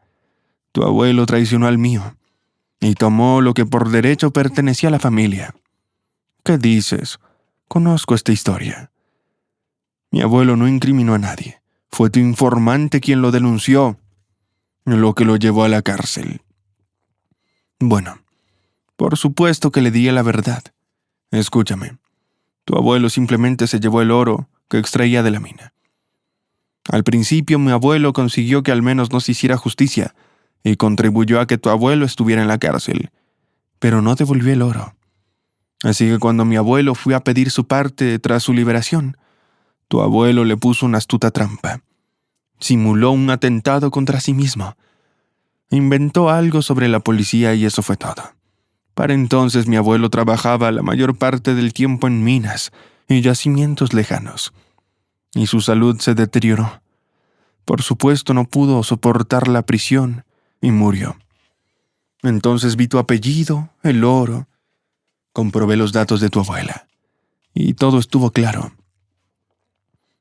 Tu abuelo traicionó al mío y tomó lo que por derecho pertenecía a la familia. ¿Qué dices? Conozco esta historia. Mi abuelo no incriminó a nadie. Fue tu informante quien lo denunció, lo que lo llevó a la cárcel. Bueno, por supuesto que le di la verdad. Escúchame. Tu abuelo simplemente se llevó el oro que extraía de la mina. Al principio mi abuelo consiguió que al menos nos hiciera justicia y contribuyó a que tu abuelo estuviera en la cárcel, pero no devolvió el oro. Así que cuando mi abuelo fue a pedir su parte tras su liberación, tu abuelo le puso una astuta trampa. Simuló un atentado contra sí mismo. Inventó algo sobre la policía y eso fue todo. Para entonces mi abuelo trabajaba la mayor parte del tiempo en minas y yacimientos lejanos, y su salud se deterioró. Por supuesto no pudo soportar la prisión y murió. Entonces vi tu apellido, el oro, comprobé los datos de tu abuela, y todo estuvo claro.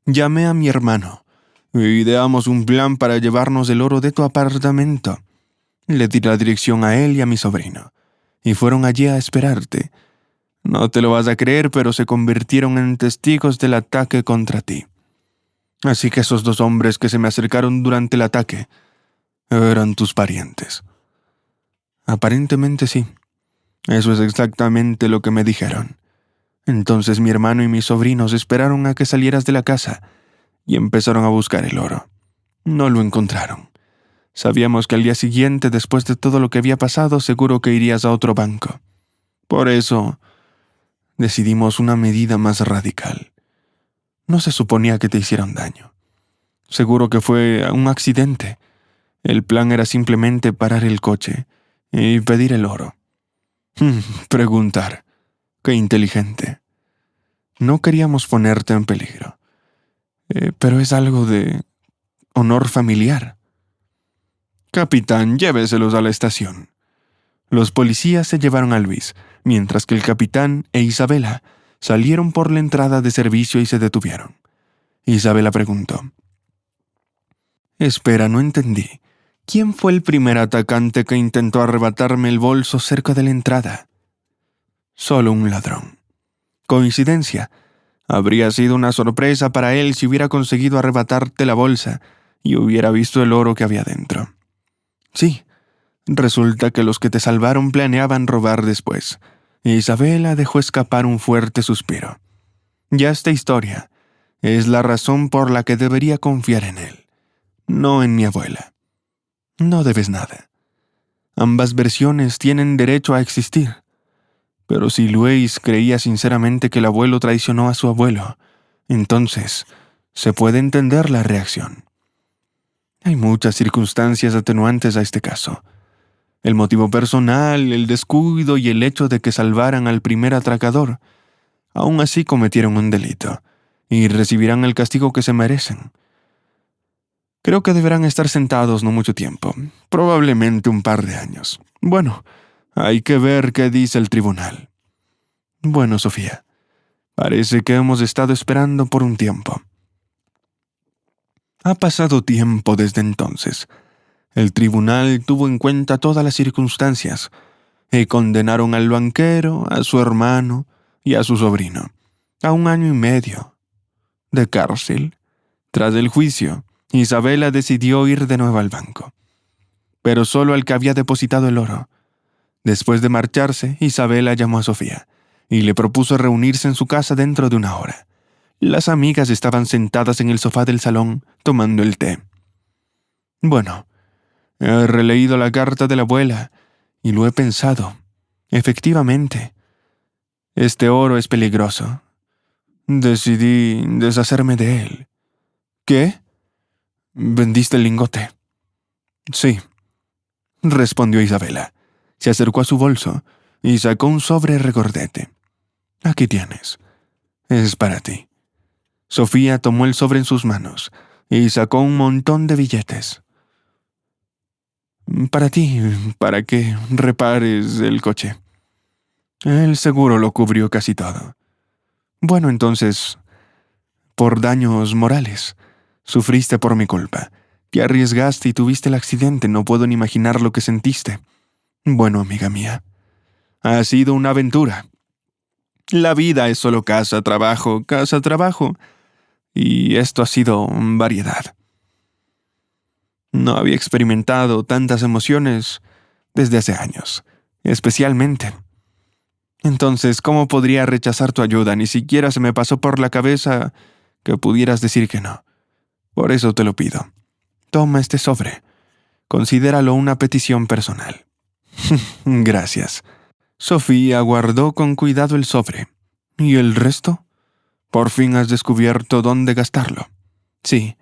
Llamé a mi hermano, y ideamos un plan para llevarnos el oro de tu apartamento. Le di la dirección a él y a mi sobrino, y fueron allí a esperarte. No te lo vas a creer, pero se convirtieron en testigos del ataque contra ti. Así que esos dos hombres que se me acercaron durante el ataque eran tus parientes. Aparentemente sí. Eso es exactamente lo que me dijeron. Entonces mi hermano y mis sobrinos esperaron a que salieras de la casa y empezaron a buscar el oro. No lo encontraron. Sabíamos que al día siguiente, después de todo lo que había pasado, seguro que irías a otro banco. Por eso decidimos una medida más radical. No se suponía que te hicieron daño. Seguro que fue un accidente. El plan era simplemente parar el coche y pedir el oro. Preguntar. Qué inteligente. No queríamos ponerte en peligro. Pero es algo de honor familiar. Capitán, lléveselos a la estación. Los policías se llevaron a Luis, mientras que el capitán e Isabela salieron por la entrada de servicio y se detuvieron. Isabela preguntó. Espera, no entendí. ¿Quién fue el primer atacante que intentó arrebatarme el bolso cerca de la entrada? Solo un ladrón. ¿Coincidencia? Habría sido una sorpresa para él si hubiera conseguido arrebatarte la bolsa y hubiera visto el oro que había dentro. Sí, resulta que los que te salvaron planeaban robar después. Isabela dejó escapar un fuerte suspiro. Ya esta historia es la razón por la que debería confiar en él, no en mi abuela. No debes nada. Ambas versiones tienen derecho a existir. Pero si Luis creía sinceramente que el abuelo traicionó a su abuelo, entonces se puede entender la reacción. Hay muchas circunstancias atenuantes a este caso. El motivo personal, el descuido y el hecho de que salvaran al primer atracador. Aún así cometieron un delito y recibirán el castigo que se merecen. Creo que deberán estar sentados no mucho tiempo, probablemente un par de años. Bueno, hay que ver qué dice el tribunal. Bueno, Sofía, parece que hemos estado esperando por un tiempo. Ha pasado tiempo desde entonces. El tribunal tuvo en cuenta todas las circunstancias y condenaron al banquero, a su hermano y a su sobrino a 1 año y medio de cárcel. Tras el juicio, Isabela decidió ir de nuevo al banco, pero solo al que había depositado el oro. Después de marcharse, Isabela llamó a Sofía y le propuso reunirse en su casa dentro de una hora. Las amigas estaban sentadas en el sofá del salón tomando el té. Bueno, he releído la carta de la abuela y lo he pensado. Efectivamente, este oro es peligroso. Decidí deshacerme de él. ¿Qué? ¿Vendiste el lingote? Sí, respondió Isabela. Se acercó a su bolso y sacó un sobre regordete. Aquí tienes. Es para ti. Sofía tomó el sobre en sus manos y sacó un montón de billetes. Para ti, para que repares el coche. El seguro lo cubrió casi todo. Bueno, entonces, por daños morales. Sufriste por mi culpa. Te arriesgaste y tuviste el accidente. No puedo ni imaginar lo que sentiste. Bueno, amiga mía, ha sido una aventura. La vida es solo casa, trabajo, y esto ha sido variedad. No había experimentado tantas emociones desde hace años, especialmente. Entonces, ¿cómo podría rechazar tu ayuda? Ni siquiera se me pasó por la cabeza que pudieras decir que no. Por eso te lo pido. Toma este sobre. Considéralo una petición personal. Gracias. Sofía guardó con cuidado el sobre. ¿Y el resto? Por fin has descubierto dónde gastarlo. Sí,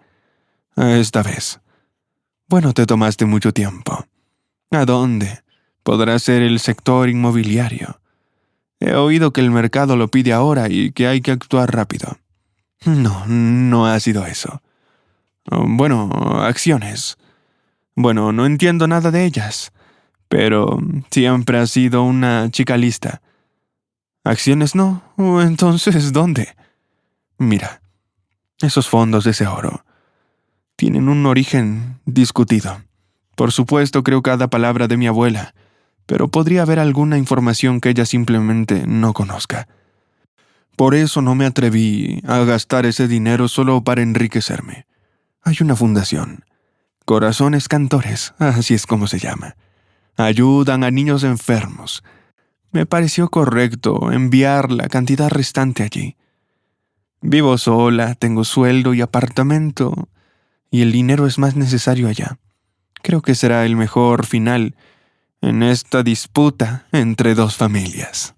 esta vez. Bueno, te tomaste mucho tiempo. ¿A dónde? Podrá ser el sector inmobiliario. He oído que el mercado lo pide ahora y que hay que actuar rápido. No, no ha sido eso. Bueno, acciones. Bueno, no entiendo nada de ellas, pero siempre has sido una chica lista. ¿Acciones no? Entonces, ¿dónde? Mira, esos fondos de ese oro tienen un origen discutido. Por supuesto, creo cada palabra de mi abuela, pero podría haber alguna información que ella simplemente no conozca. Por eso no me atreví a gastar ese dinero solo para enriquecerme. Hay una fundación, Corazones Cantores, así es como se llama. Ayudan a niños enfermos. Me pareció correcto enviar la cantidad restante allí. Vivo sola, tengo sueldo y apartamento, y el dinero es más necesario allá. Creo que será el mejor final en esta disputa entre dos familias.